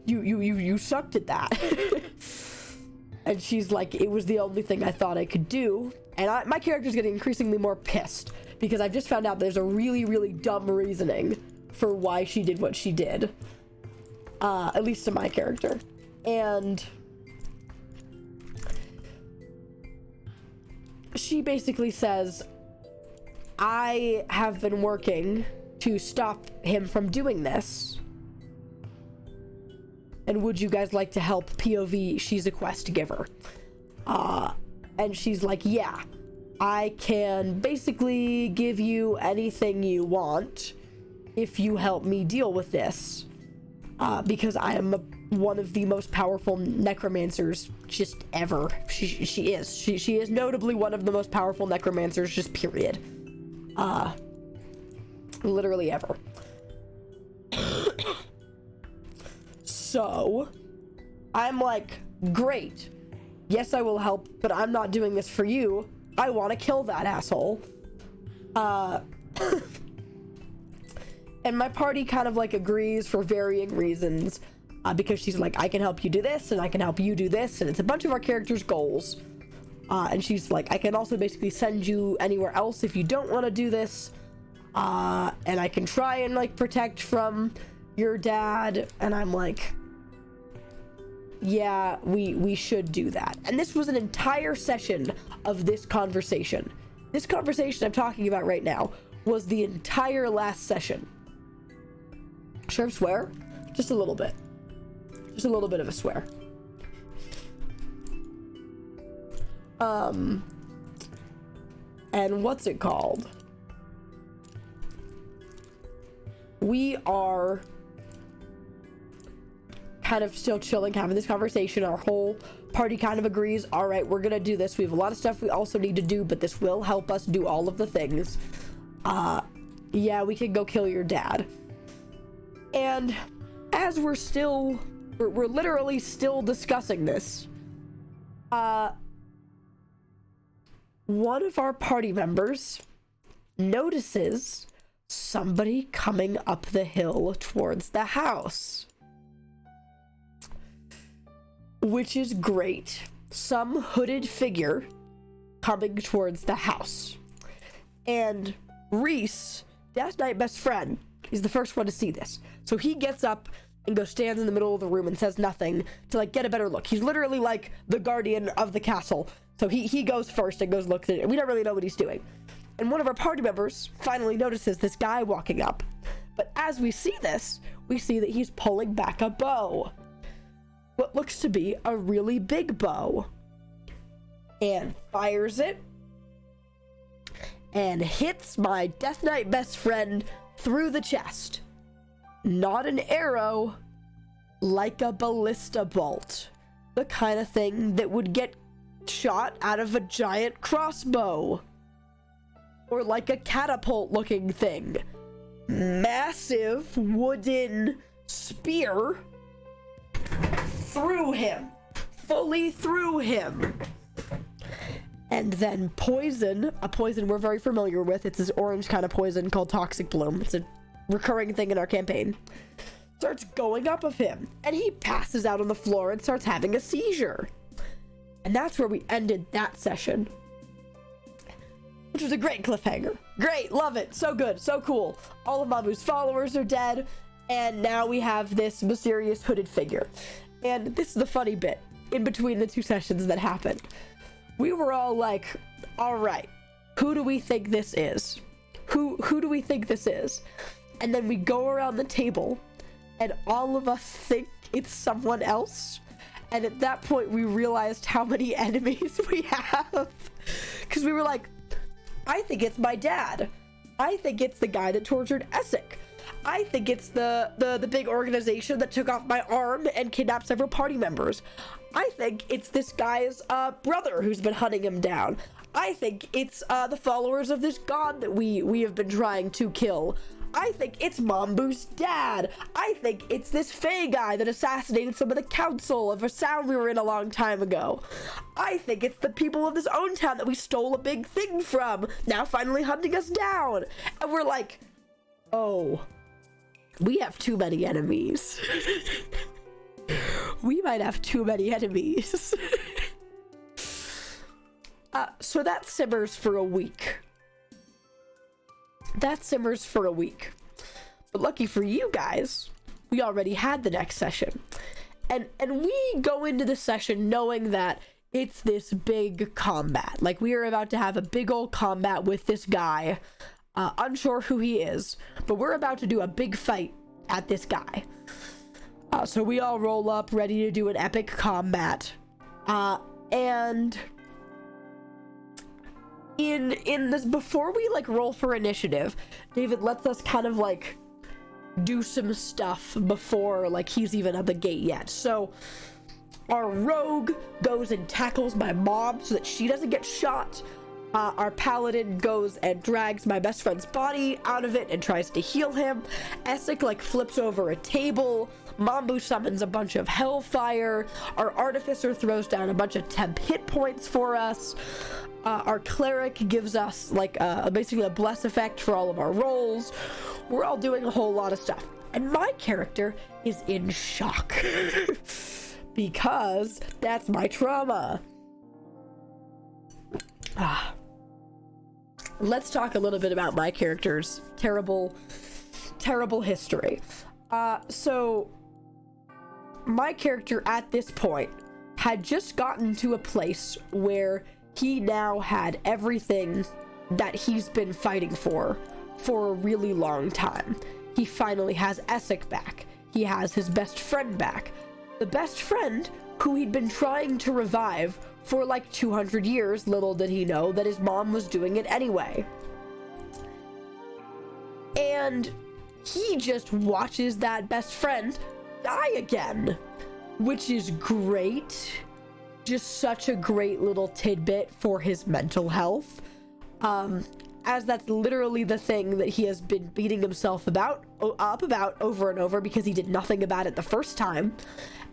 You sucked at that. And she's like, it was the only thing I thought I could do. And my character's getting increasingly more pissed because I've just found out there's a really, really dumb reasoning for why she did what she did. At least to my character. And she basically says, I have been working to stop him from doing this. And would you guys like to help POV? She's a quest giver. And she's like, yeah, I can basically give you anything you want if you help me deal with this. Because I am one of the most powerful necromancers just ever. She is notably one of the most powerful necromancers, just period. Literally ever. So, I'm like, great. Yes, I will help, but I'm not doing this for you. I want to kill that asshole. And my party kind of like agrees for varying reasons. Because she's like, I can help you do this, and I can help you do this, and it's a bunch of our characters' goals. And she's like, I can also basically send you anywhere else if you don't want to do this. And I can try and like protect from your dad. And I'm like, yeah, we should do that. And this was an entire session of this conversation. This conversation I'm talking about right now was the entire last session. Should I swear? Just a little bit. Just a little bit of a swear. And what's it called? We are kind of still chilling, having this conversation. Our whole party kind of agrees, all right, we're gonna do this. We have a lot of stuff we also need to do, but this will help us do all of the things. Yeah, we can go kill your dad. And as we're literally still discussing this, one of our party members notices somebody coming up the hill towards the house. Which is great. Some hooded figure coming towards the house. And Reese, Death Knight best friend, is the first one to see this. So he gets up and goes stands in the middle of the room and says nothing to like get a better look. He's literally like the guardian of the castle. So he goes first and goes looks at it. And we don't really know what he's doing. And one of our party members finally notices this guy walking up. But as we see this, we see that he's pulling back a bow. What looks to be a really big bow. And fires it. And hits my Death Knight best friend through the chest. Not an arrow, like a ballista bolt. The kind of thing that would get shot out of a giant crossbow. Or like a catapult looking thing. Massive wooden spear through him. Fully through him. And then poison, a poison we're very familiar with. It's this orange kind of poison called Toxic Bloom. It's a recurring thing in our campaign. Starts going up of him. And he passes out on the floor and starts having a seizure. And that's where we ended that session. Which was a great cliffhanger. Great, love it, so good, so cool. All of Mamu's followers are dead, and now we have this mysterious hooded figure. And this is the funny bit in between the two sessions that happened. We were all like, all right, who do we think this is? Who do we think this is? And then we go around the table and all of us think it's someone else. And at that point we realized how many enemies we have. Because we were like, I think it's my dad. I think it's the guy that tortured Essek. I think it's the big organization that took off my arm and kidnapped several party members. I think it's this guy's brother who's been hunting him down. I think it's the followers of this god that we have been trying to kill. I think it's Mambu's dad. I think it's this Fae guy that assassinated some of the council of a sound we were in a long time ago. I think it's the people of this own town that we stole a big thing from, now finally hunting us down. And we're like, oh, we have too many enemies. We might have too many enemies. So that simmers for a week. But lucky for you guys, we already had the next session. And we go into the session knowing that it's this big combat. Like, we are about to have a big old combat with this guy. Unsure who he is, but we're about to do a big fight at this guy. So we all roll up ready to do an epic combat. And in this, before we like roll for initiative, David lets us kind of like do some stuff before like he's even at the gate yet. So our rogue goes and tackles my mom so that she doesn't get shot. Our paladin goes and drags my best friend's body out of it and tries to heal him. Essek like flips over a table. Mambu summons a bunch of hellfire. Our artificer throws down a bunch of temp hit points for us. Our cleric gives us like basically a bless effect for all of our rolls. We're all doing a whole lot of stuff. And my character is in shock. Because that's my trauma. Let's talk a little bit about my character's terrible history. So my character at this point had just gotten to a place where he now had everything that he's been fighting for a really long time. He finally has Essek back. He has his best friend back. The best friend who he'd been trying to revive for like 200 years, little did he know that his mom was doing it anyway. And he just watches that best friend die again, which is great. Just such a great little tidbit for his mental health. As that's literally the thing that he has been beating himself up about over and over because he did nothing about it the first time.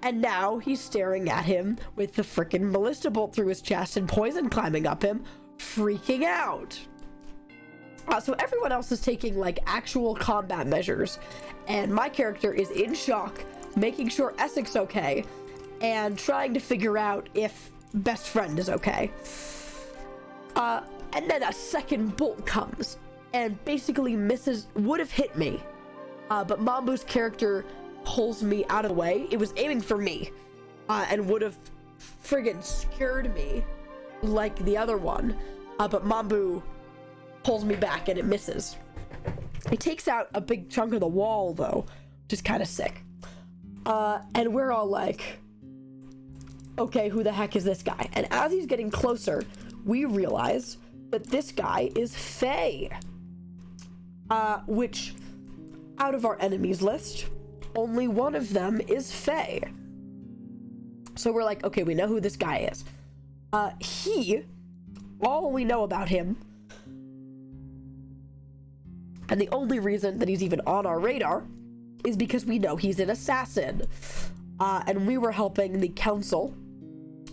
And now he's staring at him with the frickin' ballista bolt through his chest and poison climbing up him, freaking out. So everyone else is taking like actual combat measures, and my character is in shock, making sure Essek's okay, and trying to figure out if best friend is okay. And then a second bolt comes and basically would have hit me, but Mambu's character pulls me out of the way. It was aiming for me, and would have friggin' scared me like the other one, but Mambu pulls me back and it misses. It takes out a big chunk of the wall though, which is kind of sick. And we're all like, okay, who the heck is this guy? And as he's getting closer, we realize that this guy is Fae, which out of our enemies list, only one of them is Fae. So we're like, okay, we know who this guy is. All we know about him, and the only reason that he's even on our radar, is because we know he's an assassin. And we were helping the council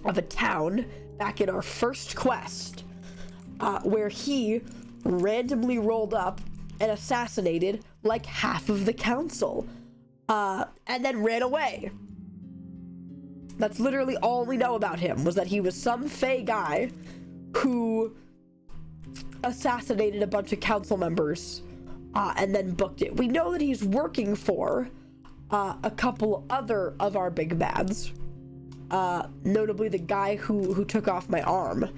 of a town back in our first quest, where he randomly rolled up and assassinated like half of the council, and then ran away. That's literally all we know about him, was that he was some Fae guy who assassinated a bunch of council members, and then booked it. We know that he's working for a couple other of our big bads, notably the guy who took off my arm,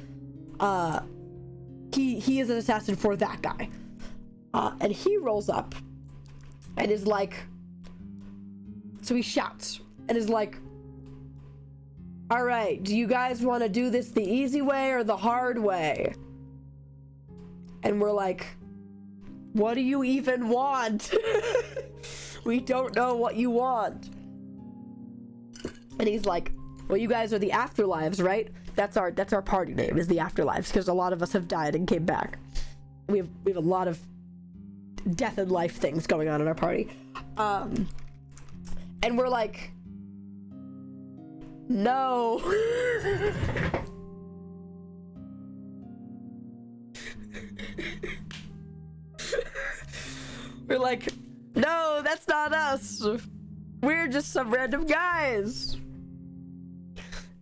he is an assassin for that guy. And he rolls up and is like, so he shouts and is like, all right, do you guys want to do this the easy way or the hard way? And we're like, what do you even want? We don't know what you want. And he's like, well, you guys are the Afterlives, right? That's our party name, is the Afterlives, because a lot of us have died and came back. We have a lot of death and life things going on in our party. And we're like, no. We're like, no, that's not us. We're just some random guys.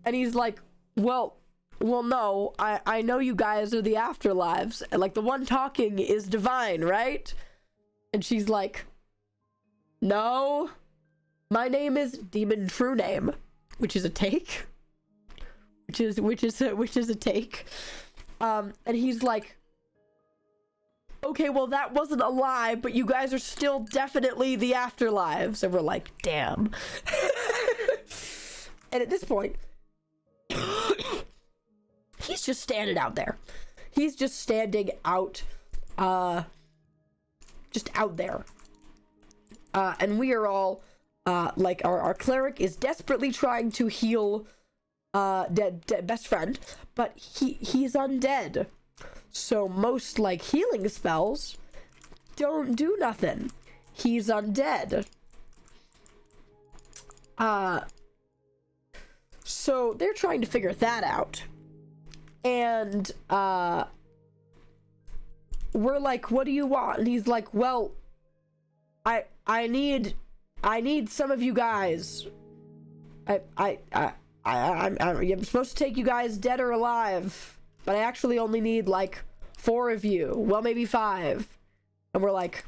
And he's like, well, no, I know you guys are the Afterlives. And like, the one talking is Divine, right? And she's like, no, my name is Demon True Name, which is a take. Which is a take. And he's like, okay, well, that wasn't a lie, but you guys are still definitely the Afterlives. And we're like, damn. And at this point, he's just standing out there. He's just standing out, just out there. And we are all, like, our cleric is desperately trying to heal, dead best friend, but he's undead. So most, like, healing spells don't do nothing. He's undead. So they're trying to figure that out. And, we're like, what do you want? And he's like, well, I need some of you guys. I'm supposed to take you guys dead or alive, but I actually only need like 4 of you. Well, maybe 5. And we're like,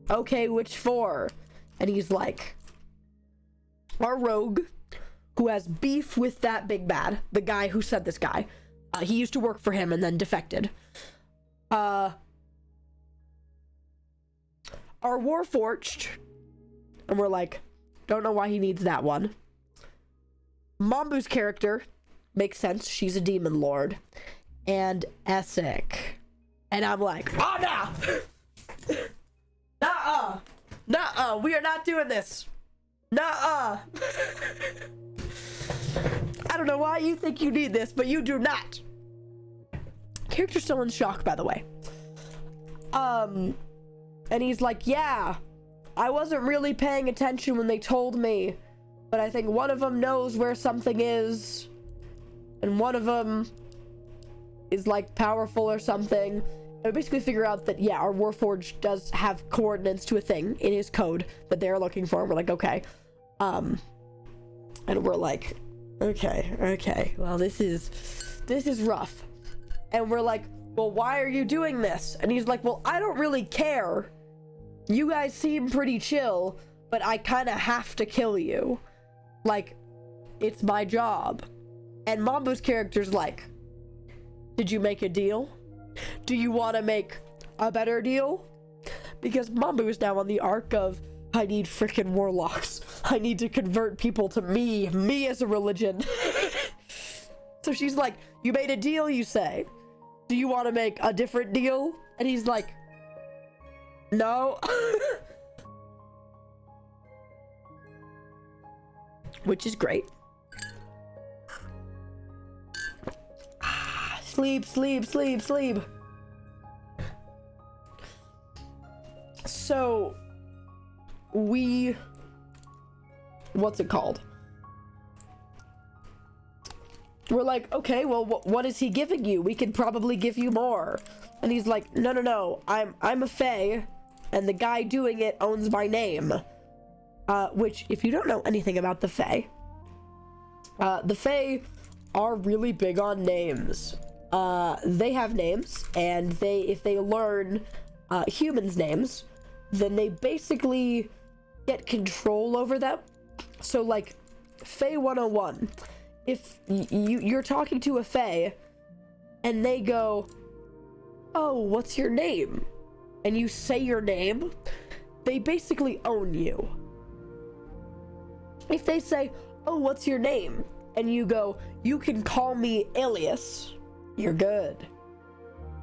okay, which 4? And he's like, our rogue, who has beef with that big bad, the guy who said this guy. He used to work for him and then defected. Our Warforged. And we're like, don't know why he needs that one. Mambu's character makes sense. She's a demon lord. And Essek. And I'm like, oh no! Nuh-uh! Nuh-uh! We are not doing this! Nuh-uh! I don't know why you think you need this, but you do not! Character's still in shock, by the way. And he's like, yeah, I wasn't really paying attention when they told me, but I think one of them knows where something is, and one of them is like powerful or something. And we basically figure out that, yeah, our Warforged does have coordinates to a thing in his code that they're looking for, and we're like, okay. And we're like, okay, well, this is rough. And we're like, well, why are you doing this? And he's like, well, I don't really care. You guys seem pretty chill, but I kind of have to kill you. Like, it's my job. And Mambu's character's like, did you make a deal? Do you want to make a better deal? Because Mambu is now on the arc of, I need freaking warlocks. I need to convert people to me as a religion. So she's like, you made a deal, you say? Do you want to make a different deal? And he's like, no. Which is great. Sleep. So, what's it called? We're like, okay, well, what is he giving you? We could probably give you more. And he's like, no, I'm a fae, and the guy doing it owns my name. Which, if you don't know anything about the fae are really big on names. They have names, and if they learn humans' names, then they basically get control over them. So, like, Fae 101, if you're talking to a Fae, and they go, oh, what's your name? And you say your name, they basically own you. If they say, oh, what's your name? And you go, you can call me Alias, you're good.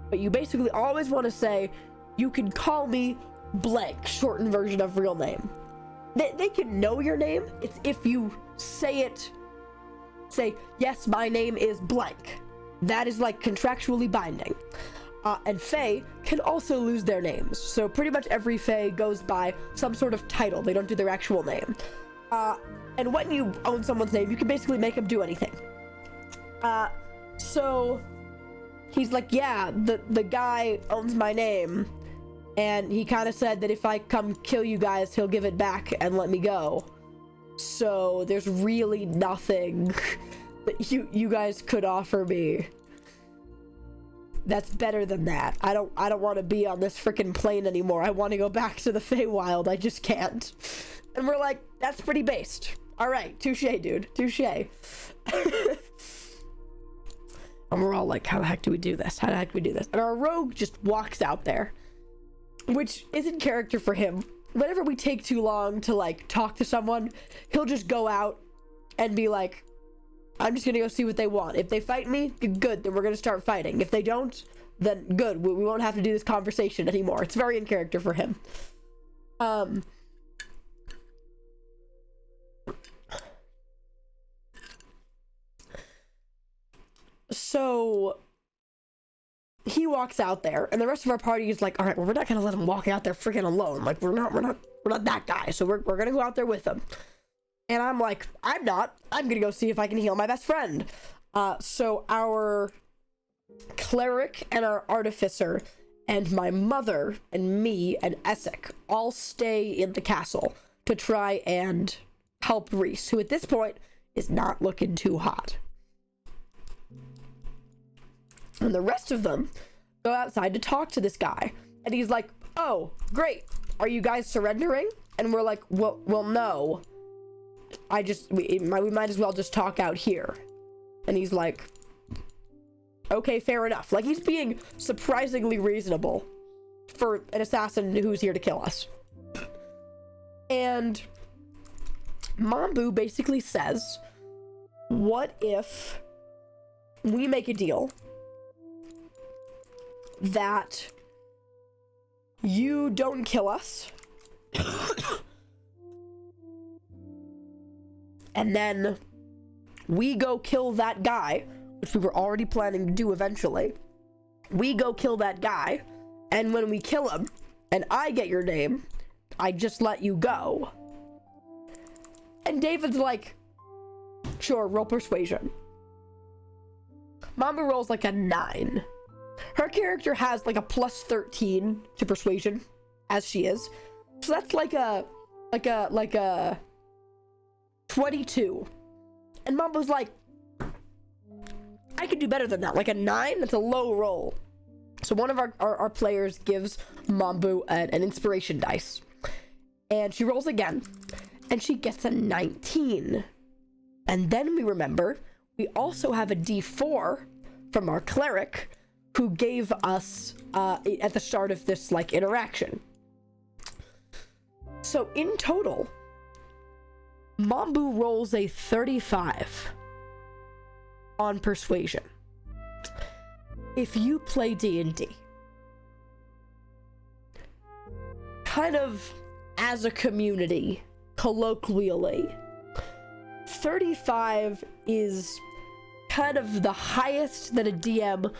But you basically always want to say, you can call me blank, shortened version of real name. They can know your name. It's if you say it, say, yes, my name is blank. That is like contractually binding. And Fae can also lose their names. So pretty much every Fae goes by some sort of title. They don't do their actual name. And when you own someone's name, you can basically make them do anything. So he's like, yeah, the guy owns my name. And he kind of said that if I come kill you guys, he'll give it back and let me go. So there's really nothing that you guys could offer me that's better than that. I don't want to be on this freaking plane anymore. I want to go back to the Feywild. I just can't. And we're like, that's pretty based. All right, touche, dude, touche. And we're all like, how the heck do we do this? How the heck do we do this? And our rogue just walks out there, which isn't character for him. Whenever we take too long to like talk to someone, he'll just go out and be like, I'm just gonna go see what they want. If they fight me, good, then we're gonna start fighting. If they don't, then good, we won't have to do this conversation anymore. It's very in character for him. So he walks out there, and the rest of our party is like, all right, well, we're not gonna let him walk out there freaking alone. Like, we're not that guy. So we're gonna go out there with him. And I'm like, I'm gonna go see if I can heal my best friend. So our cleric and our artificer and my mother and me and Essek all stay in the castle to try and help Reese, who at this point is not looking too hot. And the rest of them go outside to talk to this guy. And he's like, oh, great. Are you guys surrendering? And we're like, well, no. We might as well just talk out here. And he's like, okay, fair enough. Like, he's being surprisingly reasonable for an assassin who's here to kill us. And Mambu basically says, what if we make a deal that you don't kill us and then we go kill that guy, which we were already planning to do eventually. We go kill that guy, and when we kill him and I get your name, I just let you go. And David's like, sure, roll persuasion. Mamba rolls like a 9. Her character has like a plus 13 to persuasion, as she is. So that's like a 22. And Mambo's like, I could do better than that. Like a 9, that's a low roll. So one of our players gives Mambu an inspiration dice. And she rolls again. And she gets a 19. And then we remember, we also have a D4 from our cleric, who gave us at the start of this like interaction. So in total, Mambu rolls a 35 on persuasion. If you play D&D, kind of as a community, colloquially, 35 is kind of the highest that a DM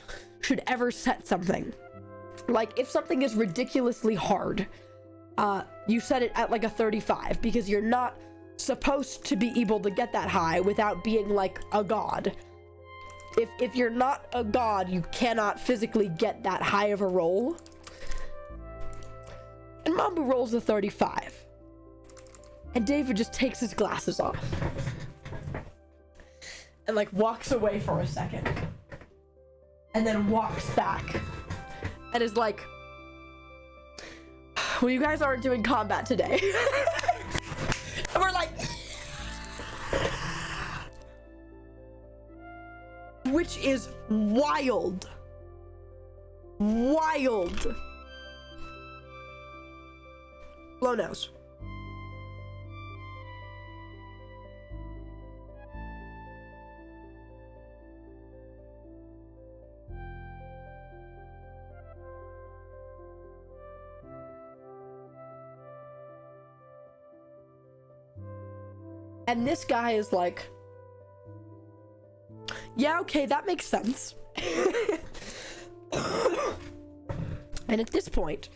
should ever set something. Like, if something is ridiculously hard, you set it at like a 35, because you're not supposed to be able to get that high without being like a god. If you're not a god, you cannot physically get that high of a roll. And Mambu rolls a 35. And David just takes his glasses off and like walks away for a second. And then walks back and is like, well, you guys aren't doing combat today. And we're like, which is wild. Wild. Blow nose. And this guy is like, yeah, okay, that makes sense. And at this point,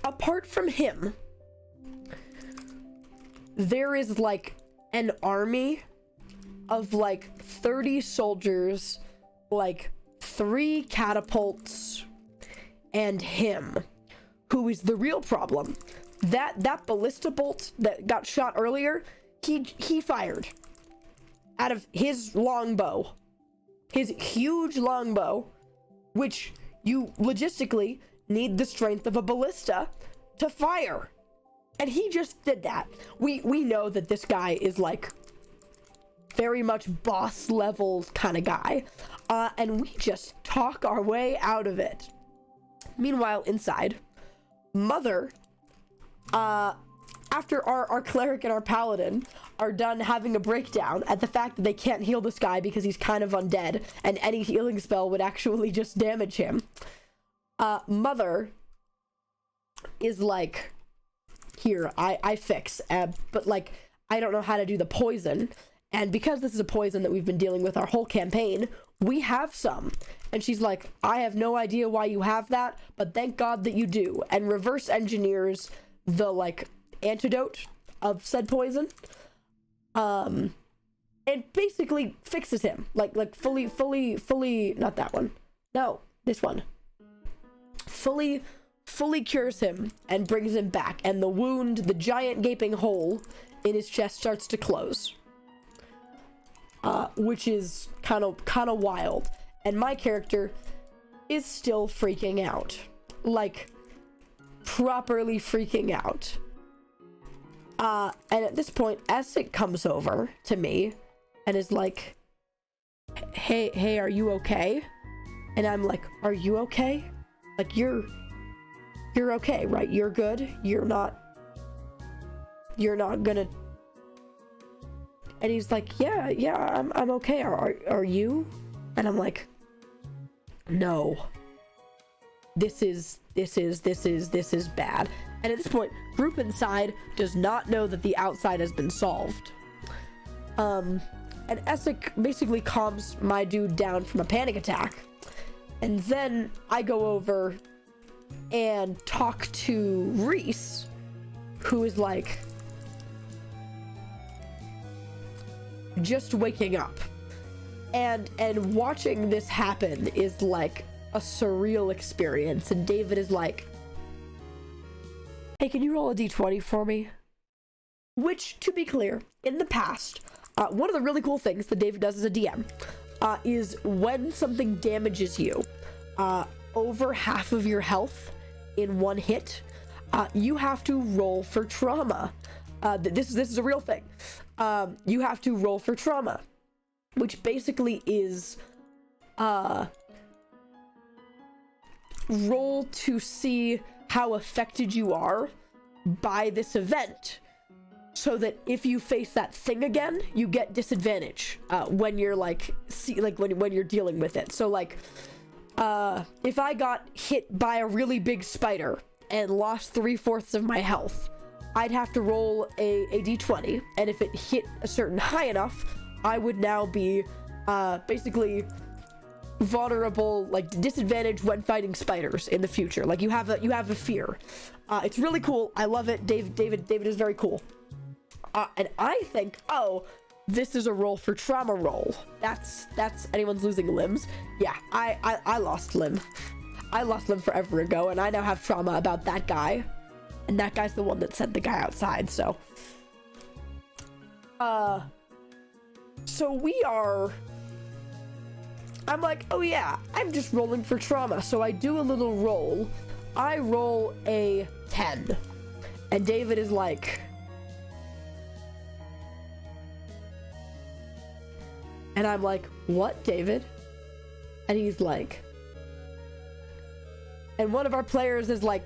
apart from him, there is like an army of like 30 soldiers, like 3 catapults, and him, who is the real problem. That ballista bolt that got shot earlier, he fired out of his longbow, his huge longbow, which you logistically need the strength of a ballista to fire, and he just did that. We know that this guy is like very much boss level kind of guy, and we just talk our way out of it. Meanwhile, inside, Mother, after our cleric and our paladin are done having a breakdown at the fact that they can't heal this guy because he's kind of undead and any healing spell would actually just damage him, Mother is like, here, I fix, but like, I don't know how to do the poison, and because this is a poison that we've been dealing with our whole campaign, we have some. And she's like, I have no idea why you have that, but thank God that you do, and reverse engineers the like antidote of said poison, and basically fixes him, like fully, not that one, no, this one, fully cures him and brings him back, and the wound, the giant gaping hole in his chest, starts to close, which is kind of wild. And my character is still freaking out, like properly freaking out. And at this point, Essek comes over to me and is like, hey, are you okay? And I'm like, are you okay? Like, you're okay, right? You're good? You're not gonna... And he's like, yeah, I'm okay. Are you? And I'm like, no. This is bad. And at this point, group inside does not know that the outside has been solved. And Essek basically calms my dude down from a panic attack. And then I go over and talk to Reese, who is like just waking up. And watching this happen is like a surreal experience. And David is like, hey, can you roll a d20 for me? Which, to be clear, in the past, one of the really cool things that David does as a DM is when something damages you over half of your health in one hit, you have to roll for trauma. This is a real thing. You have to roll for trauma, which basically is roll to see how affected you are by this event, so that if you face that thing again, you get disadvantage when you're like when you're dealing with it. So like if I got hit by a really big spider and lost 3/4 of my health, I'd have to roll a d20, and if it hit a certain high enough, I would now be basically vulnerable, like disadvantage when fighting spiders in the future. Like you have a fear. It's really cool. I love it. David is very cool. And I think, oh, this is a roll for trauma roll. That's anyone's losing limbs. Yeah, I lost limb. I lost limb forever ago, and I now have trauma about that guy. And that guy's the one that sent the guy outside, so. So we are... I'm like, oh yeah, I'm just rolling for trauma. So I do a little roll. I roll a 10. And David is like... And I'm like, what, David? And he's like, and one of our players is like,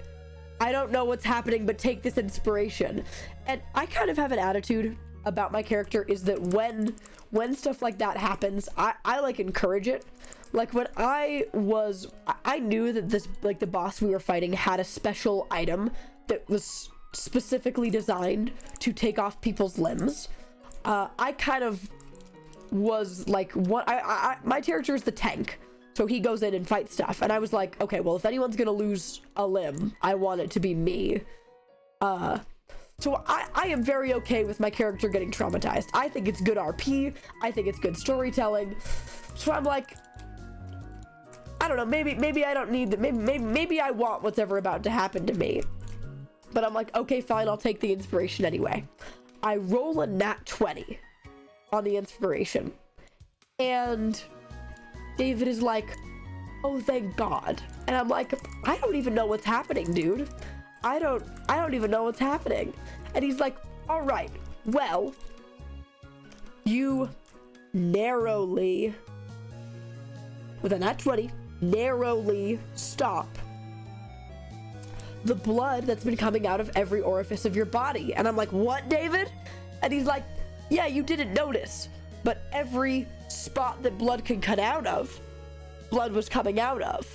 I don't know what's happening, but take this inspiration. And I kind of have an attitude about my character is that when stuff like that happens, I like encourage it. Like when I knew that this, like the boss we were fighting had a special item that was specifically designed to take off people's limbs. I kind of was like, my character is the tank. So he goes in and fights stuff. And I was like, okay, well, if anyone's gonna lose a limb, I want it to be me. So I am very okay with my character getting traumatized. I think it's good RP. I think it's good storytelling. So I'm like, I don't know, maybe I don't need that. Maybe I want what's ever about to happen to me. But I'm like, okay, fine, I'll take the inspiration anyway. I roll a nat 20 on the inspiration. And David is like, oh, thank God. And I'm like, I don't even know what's happening, dude. I don't even know what's happening. And he's like, all right, well, you narrowly, with a nat 20, narrowly stop the blood that's been coming out of every orifice of your body. And I'm like, what, David? And he's like, yeah, you didn't notice, but every spot that blood can cut out of, blood was coming out of.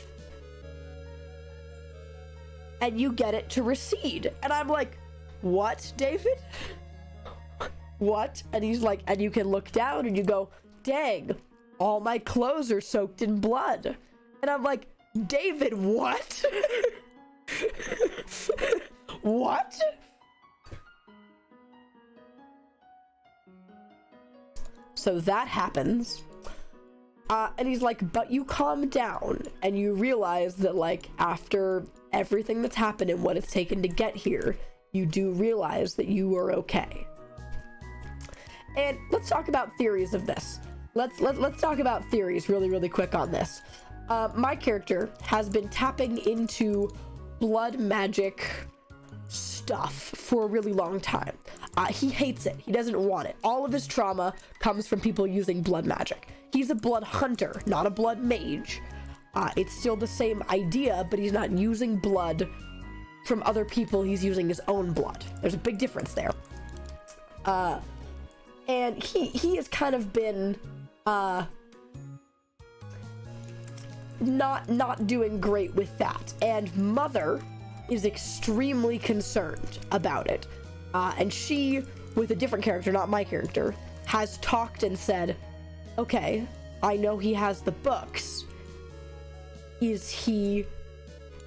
And you get it to recede. And I'm like, what, David? What? And he's like, and you can look down and you go, dang, all my clothes are soaked in blood. And I'm like, David, what? What? So that happens. And he's like, but you calm down and you realize that, like, after everything that's happened and what it's taken to get here, you do realize that you are okay. And let's talk about theories of this. Let's talk about theories really quick on this. My character has been tapping into blood magic stuff for a really long time. He hates it. He doesn't want it. All of his trauma comes from people using blood magic. He's a blood hunter, not a blood mage. It's still the same idea, but he's not using blood from other people. He's using his own blood. There's a big difference there. And he has kind of been not doing great with that. And Mother is extremely concerned about it. And she, with a different character, not my character, has talked and said, okay, I know he has the books. Is he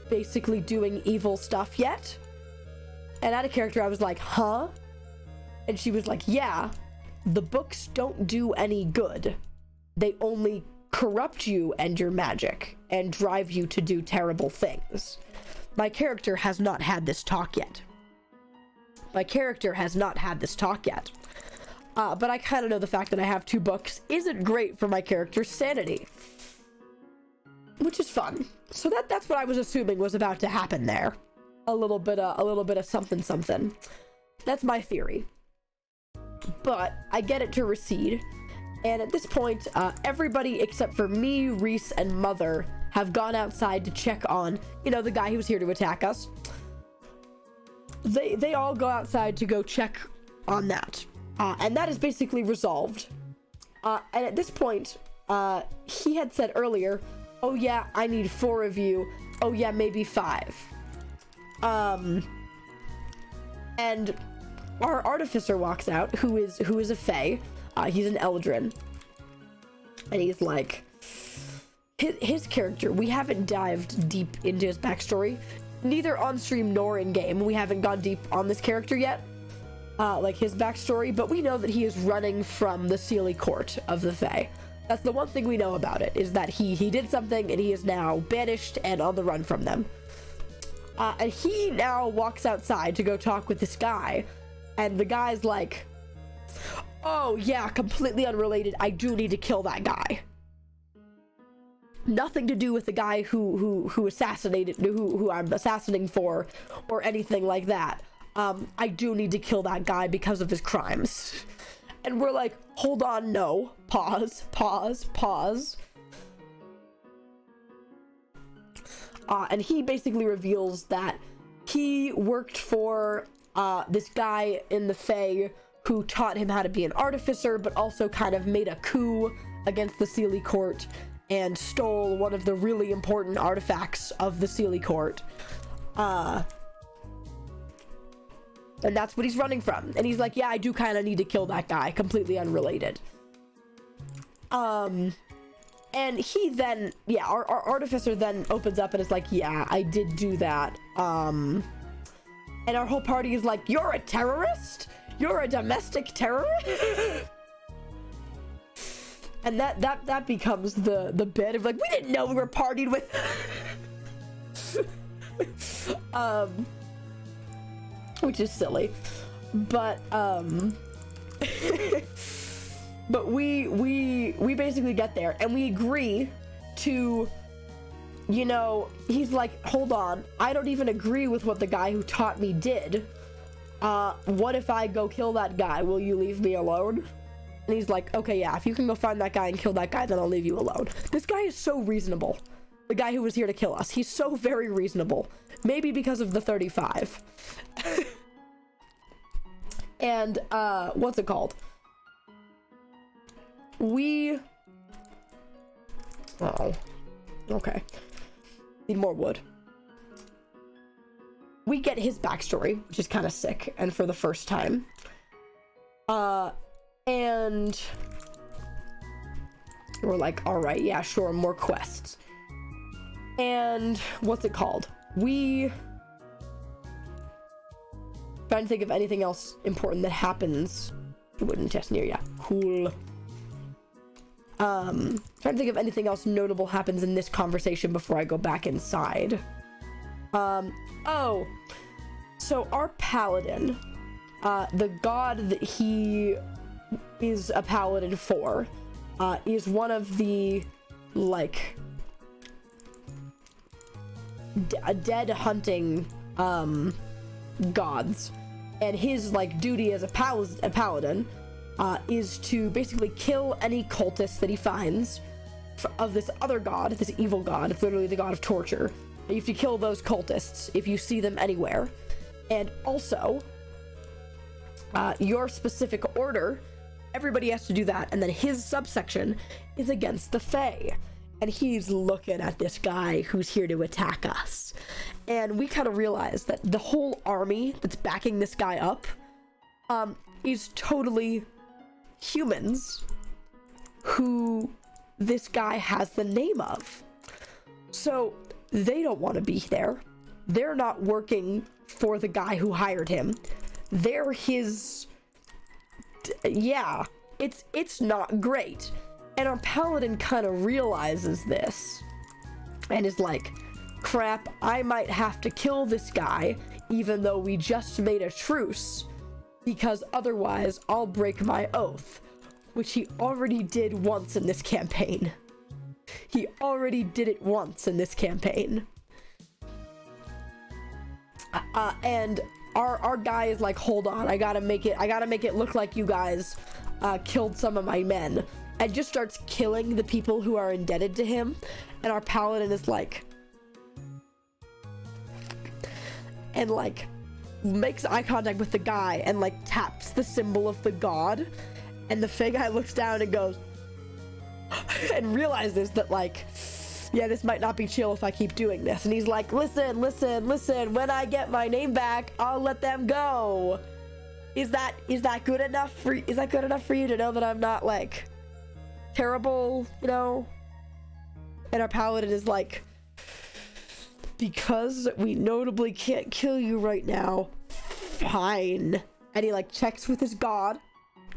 basically doing evil stuff yet? And out of character, I was like, huh? And she was like, yeah, the books don't do any good. They only corrupt you and your magic and drive you to do terrible things. My character has not had this talk yet. But I kind of know the fact that I have 2 books isn't great for my character's sanity, which is fun. So that's what I was assuming was about to happen there. A little bit of something. That's my theory. But I get it to recede, and at this point, everybody except for me, Reese, and Mother have gone outside to check on, the guy who was here to attack us. They all go outside to go check on that. And that is basically resolved. And at this point, he had said earlier, oh yeah, I need 4 of you. Oh yeah, maybe 5. And our Artificer walks out, who is a Fae. He's an Eldrin. And he's like, his character, we haven't dived deep into his backstory. Neither on stream nor in game. We haven't gone deep on this character yet. Like his backstory, but we know that he is running from the Sealy Court of the Fae. That's the one thing we know about it, is that he did something and he is now banished and on the run from them. And he now walks outside to go talk with this guy, and the guy's like, oh yeah, completely unrelated, I do need to kill that guy. Nothing to do with the guy who assassinated, who I'm assassinating for, or anything like that. I do need to kill that guy because of his crimes. And we're like, hold on, no. Pause. And he basically reveals that he worked for this guy in the Fae who taught him how to be an artificer, but also kind of made a coup against the Seelie Court and stole one of the really important artifacts of the Seelie Court. And that's what he's running from. And he's like, yeah, I do kind of need to kill that guy, completely unrelated. And he then, yeah, our artificer then opens up and is like, yeah, I did do that. And our whole party is like, you're a terrorist? You're a domestic terrorist? And that becomes the bit of like, we didn't know we were partied with. Which is silly, but but we basically get there and we agree to, you know, he's like, hold on, I don't even agree with what the guy who taught me did. What if I go kill that guy? Will you leave me alone? And he's like, okay, yeah, if you can go find that guy and kill that guy, then I'll leave you alone. This guy is so reasonable. The guy who was here to kill us. He's so very reasonable. Maybe because of the 35. And, what's it called? Oh. Okay. Need more wood. We get his backstory, which is kind of sick, and for the first time. And we're like, all right, yeah, sure, more quests. And what's it called? We trying to think of anything else important that happens. Wooden chest near ya. Cool. Trying to think if anything else notable happens in this conversation before I go back inside. Oh, so our paladin, the god that he is a paladin for, is one of the, like, dead hunting, gods. And his, like, duty as a paladin, is to basically kill any cultists that he finds of this other god, this evil god. It's literally the god of torture. You have to kill those cultists if you see them anywhere. And also, your specific order, everybody has to do that. And then his subsection is against the Fae. And he's looking at this guy who's here to attack us. And we kind of realize that the whole army that's backing this guy up is totally humans who this guy has the name of. So they don't want to be there. They're not working for the guy who hired him. They're his... Yeah, it's not great. And our paladin kind of realizes this and is like, crap, I might have to kill this guy even though we just made a truce, because otherwise I'll break my oath, which he already did once in this campaign. He already did it once in this campaign. And our guy is like, hold on, I gotta make it look like you guys killed some of my men. And just starts killing the people who are indebted to him. And our paladin is like, and like makes eye contact with the guy and like taps the symbol of the god. And the Fae guy looks down and goes, and realizes that, like, yeah, this might not be chill if I keep doing this. And he's like, listen, when I get my name back, I'll let them go. Is that good enough for you to know that I'm not, like, terrible, you know? And our paladin is like, because we notably can't kill you right now, fine. And he, like, checks with his god.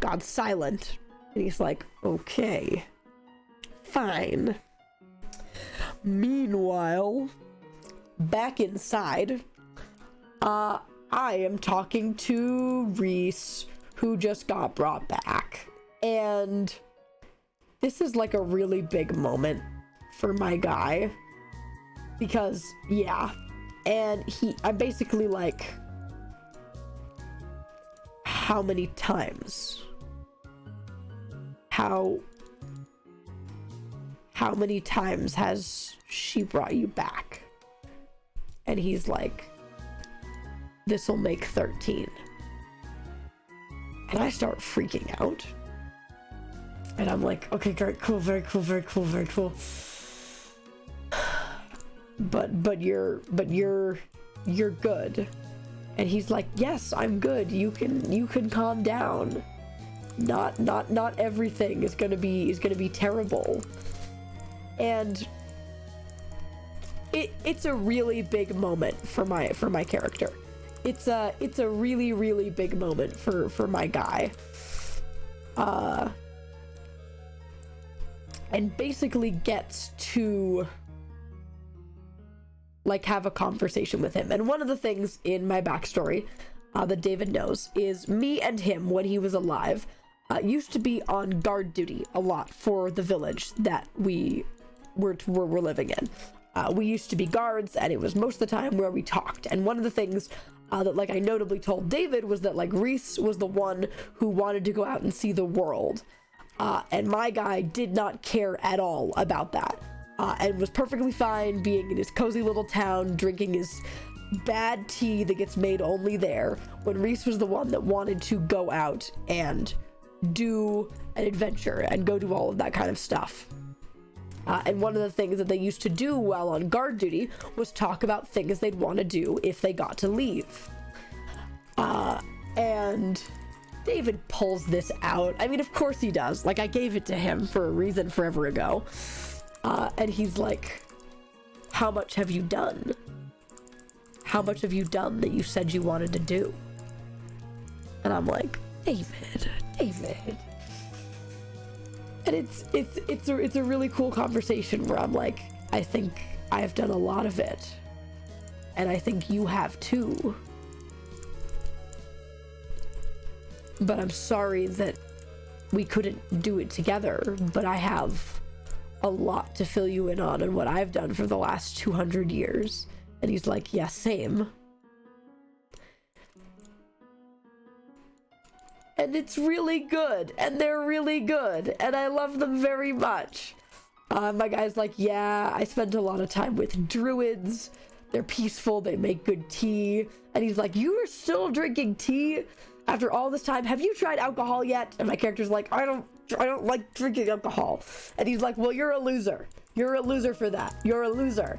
God's silent. And he's like, okay, fine. Meanwhile, back inside, I am talking to Reese, who just got brought back. And this is like a really big moment for my guy. Because, yeah. And I'm basically like, how many times? How many times has she brought you back? And he's like, this'll make 13. And I start freaking out. And I'm like, okay, great, cool, very cool, very cool, very cool. But you're good. And he's like, yes, I'm good. You can calm down. Not everything is gonna be terrible. And it's a really big moment for my character. It's a really, really big moment for my guy. And basically gets to like have a conversation with him. And one of the things in my backstory that David knows is me and him, when he was alive, used to be on guard duty a lot for the village that we were living in. We used to be guards, and it was most of the time where we talked. And one of the things that like I notably told David was that like Reese was the one who wanted to go out and see the world, and my guy did not care at all about that, and was perfectly fine being in his cozy little town drinking his bad tea that gets made only there, when Reese was the one that wanted to go out and do an adventure and go do all of that kind of stuff. And one of the things that they used to do while on guard duty was talk about things they'd want to do if they got to leave. And David pulls this out. I mean, of course he does. Like, I gave it to him for a reason forever ago. And he's like, how much have you done? How much have you done that you said you wanted to do? And I'm like, David. And it's a really cool conversation where I'm like, I think I've done a lot of it, and I think you have too. But I'm sorry that we couldn't do it together, but I have a lot to fill you in on and what I've done for the last 200 years. And he's like, yeah, same. And it's really good, and they're really good, and I love them very much. My guy's like, yeah, I spent a lot of time with druids. They're peaceful, they make good tea. And he's like, you are still drinking tea after all this time? Have you tried alcohol yet? And my character's like, I don't like drinking alcohol. And he's like, well, you're a loser. You're a loser for that. You're a loser.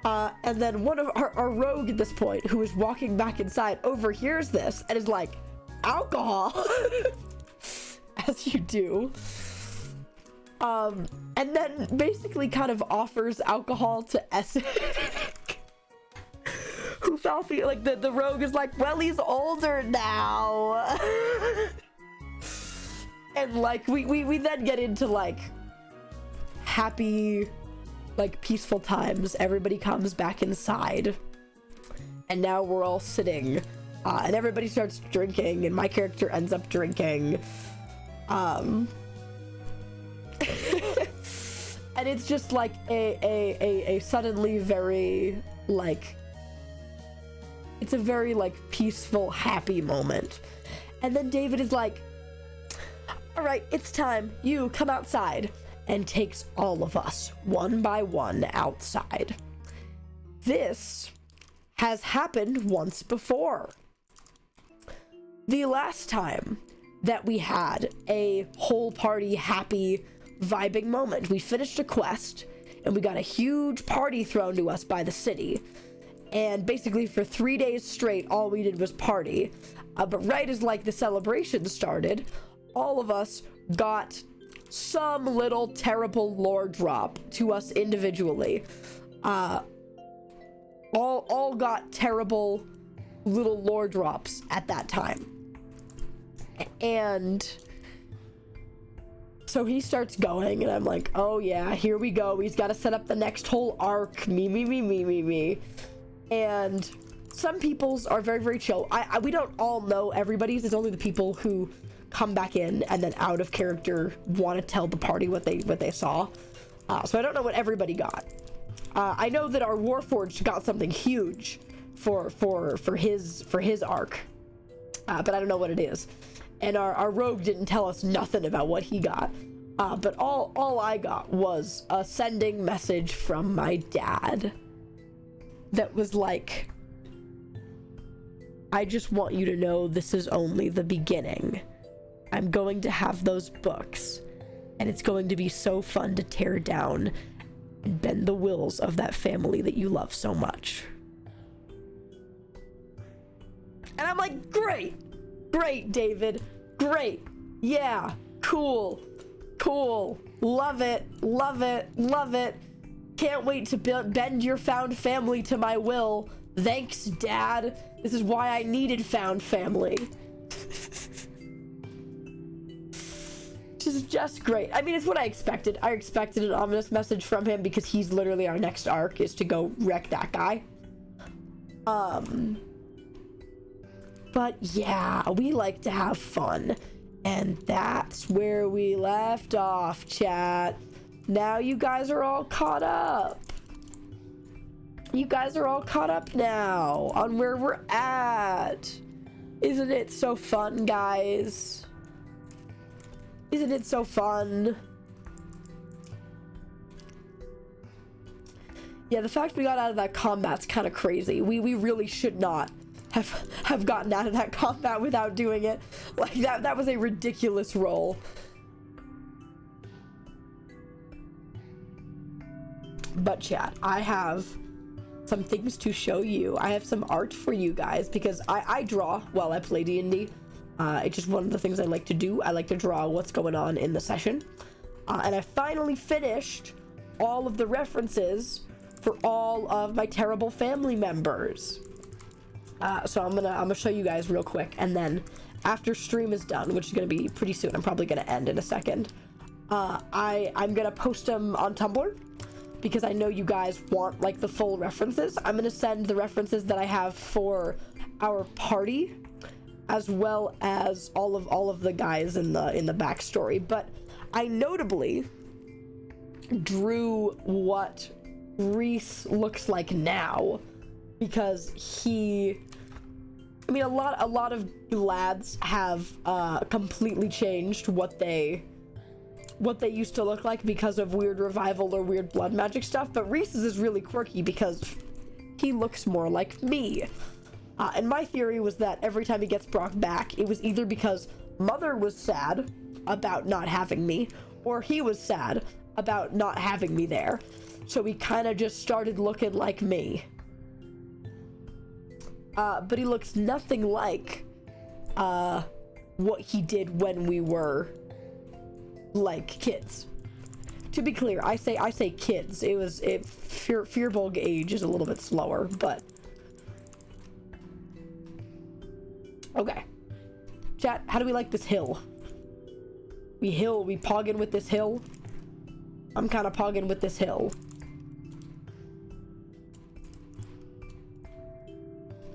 And then one of our rogue at this point, who is walking back inside, overhears this and is like, alcohol? As you do. And then basically kind of offers alcohol to Essek, who felt like the rogue is like, well, he's older now. And like we then get into like happy, like peaceful times. Everybody comes back inside, and now we're all sitting, and everybody starts drinking, and my character ends up drinking. And it's just like a suddenly very like, it's a very like peaceful, happy moment. And then David is like, all right, it's time, you come outside, and takes all of us one by one outside. This has happened once before. The last time that we had a whole party happy vibing moment, we finished a quest and we got a huge party thrown to us by the city, and basically for 3 days straight all we did was party. But right as like the celebration started, all of us got some little terrible lore drop to us individually. All got terrible little lore drops at that time. And so he starts going, and I'm like, oh yeah, here we go. He's got to set up the next whole arc. Me. And some people's are very, very chill. We don't all know everybody's. It's only the people who come back in and then out of character want to tell the party what they saw. So I don't know what everybody got. I know that our Warforged got something huge for his arc, but I don't know what it is. And our rogue didn't tell us nothing about what he got. But all I got was a sending message from my dad. that was like, I just want you to know this is only the beginning. I'm going to have those books, and it's going to be so fun to tear down and bend the wills of that family that you love so much. And I'm like, great, David, great, yeah, cool, love it, can't wait to bend your found family to my will. Thanks, Dad. This is why I needed found family. Just great. I mean, it's what I expected. I expected an ominous message from him because he's literally our next arc, is to go wreck that guy. But yeah, we like to have fun. And that's where we left off, chat. Now you guys are all caught up. You guys are all caught up now on where we're at. Isn't it so fun, guys? Isn't it so fun? Yeah, the fact we got out of that combat's kind of crazy. We really should not have gotten out of that combat without doing it. Like, that was a ridiculous roll. But chat, I have some things to show you. I have some art for you guys because I draw while I play D&D. It's just one of the things I like to do. I like to draw what's going on in the session. And I finally finished all of the references for all of my terrible family members. So I'm gonna show you guys real quick, and then after stream is done, which is gonna be pretty soon, I'm probably gonna end in a second, I'm gonna post them on Tumblr because I know you guys want like the full references. I'm gonna send the references that I have for our party, as well as all of the guys in the backstory. But I notably drew what Reese looks like now because I mean, a lot of lads have completely changed what they used to look like because of weird revival or weird blood magic stuff, but Reese's is really quirky because he looks more like me. And my theory was that every time he gets brought back, it was either because Mother was sad about not having me, or he was sad about not having me there. So he kind of just started looking like me. But he looks nothing like what he did when we were like kids. To be clear, I say kids. Fearbulg age is a little bit slower, but okay. Chat, how do we like this hill? We pogging with this hill. I'm kind of pogging with this hill.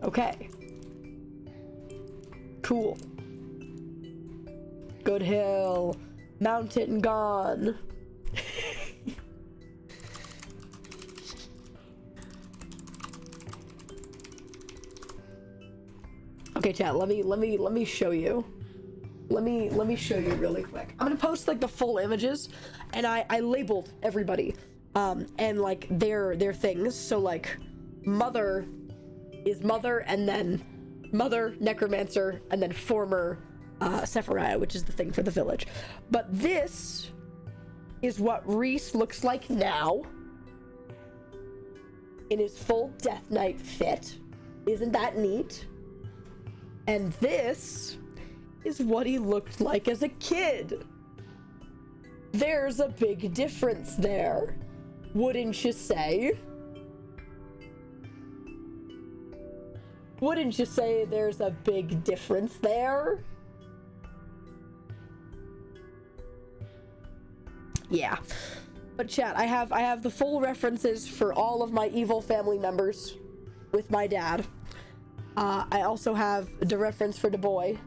Okay. Cool. Good hill. Mount it and gone. Okay, chat, let me show you. Let me show you really quick. I'm gonna post like the full images, and I labeled everybody and like their things. So like Mother is Mother, and then Mother, Necromancer, and then former Sephiriah, which is the thing for the village. But this is what Reese looks like now in his full Death Knight fit. Isn't that neat? And this is what he looked like as a kid. There's a big difference there, wouldn't you say? Wouldn't you say there's a big difference there? Yeah. But chat, I have the full references for all of my evil family members with my dad. I also have the reference for the boy.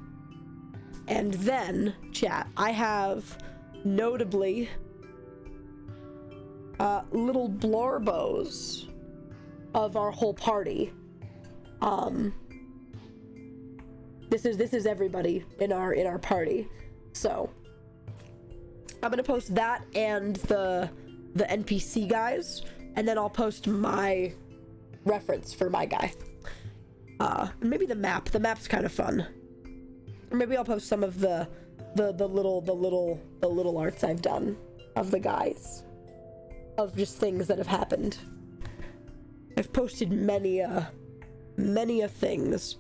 And then, chat, I have notably little blorbos of our whole party. This is everybody in our party. So I'm gonna post that and the NPC guys, and then I'll post my reference for my guy. Maybe the map. The map's kind of fun. Or maybe I'll post some of the little arts I've done of the guys. Of just things that have happened. I've posted many things.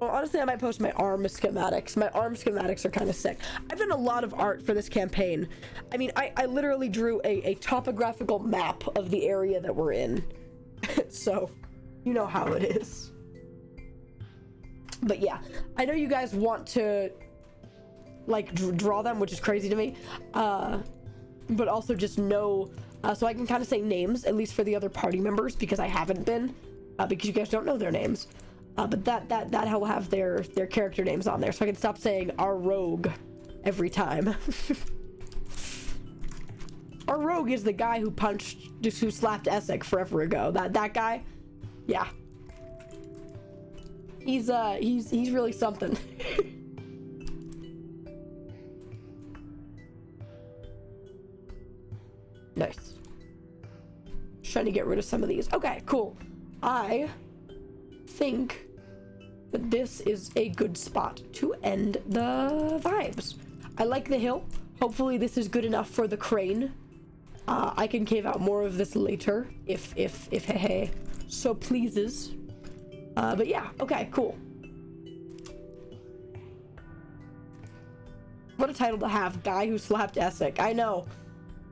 Well, honestly, I might post my arm schematics. My arm schematics are kind of sick. I've done a lot of art for this campaign. I mean, I literally drew a topographical map of the area that we're in. So, you know how it is. But yeah, I know you guys want to, like, draw them, which is crazy to me. But also just know, so I can kind of say names, at least for the other party members, because I haven't been, because you guys don't know their names. But that will have their character names on there, so I can stop saying our rogue every time. Our rogue is the guy who slapped Essex forever ago. That guy, yeah. He's really something. Nice. Trying to get rid of some of these. Okay, cool. I think that this is a good spot to end the vibes. I like the hill. Hopefully this is good enough for the crane. I can cave out more of this later if hey so pleases. But yeah, okay, cool. What a title to have, guy who slapped Essex. I know.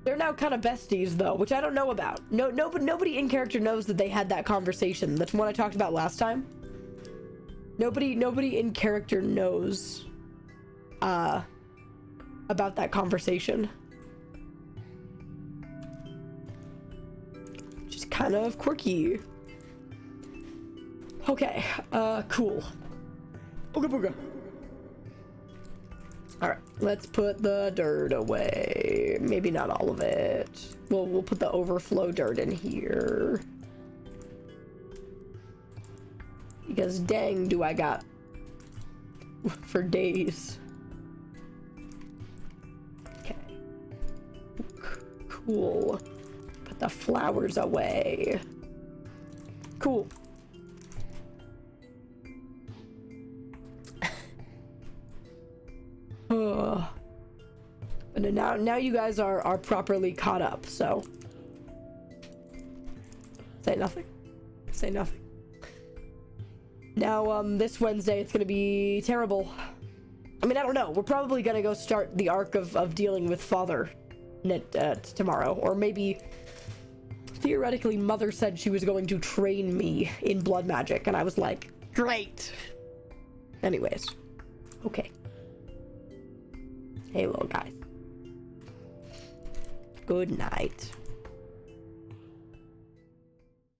They're now kind of besties though, which I don't know about. Nobody in character knows that they had that conversation. That's what I talked about last time. Nobody in character knows about that conversation. Just kind of quirky. Okay, cool. Ooga booga. Alright, let's put the dirt away. Maybe not all of it. We'll put the overflow dirt in here. Because dang, do I got for days. Okay. Cool. Put the flowers away. Cool. But now you guys are properly caught up, so say nothing. Say nothing. Now, this Wednesday, it's gonna be terrible. I mean, I don't know. We're probably gonna go start the arc of dealing with Father tomorrow. Or maybe, theoretically, Mother said she was going to train me in blood magic. And I was like, great. Anyways. Okay. Hey, little guys. Good night.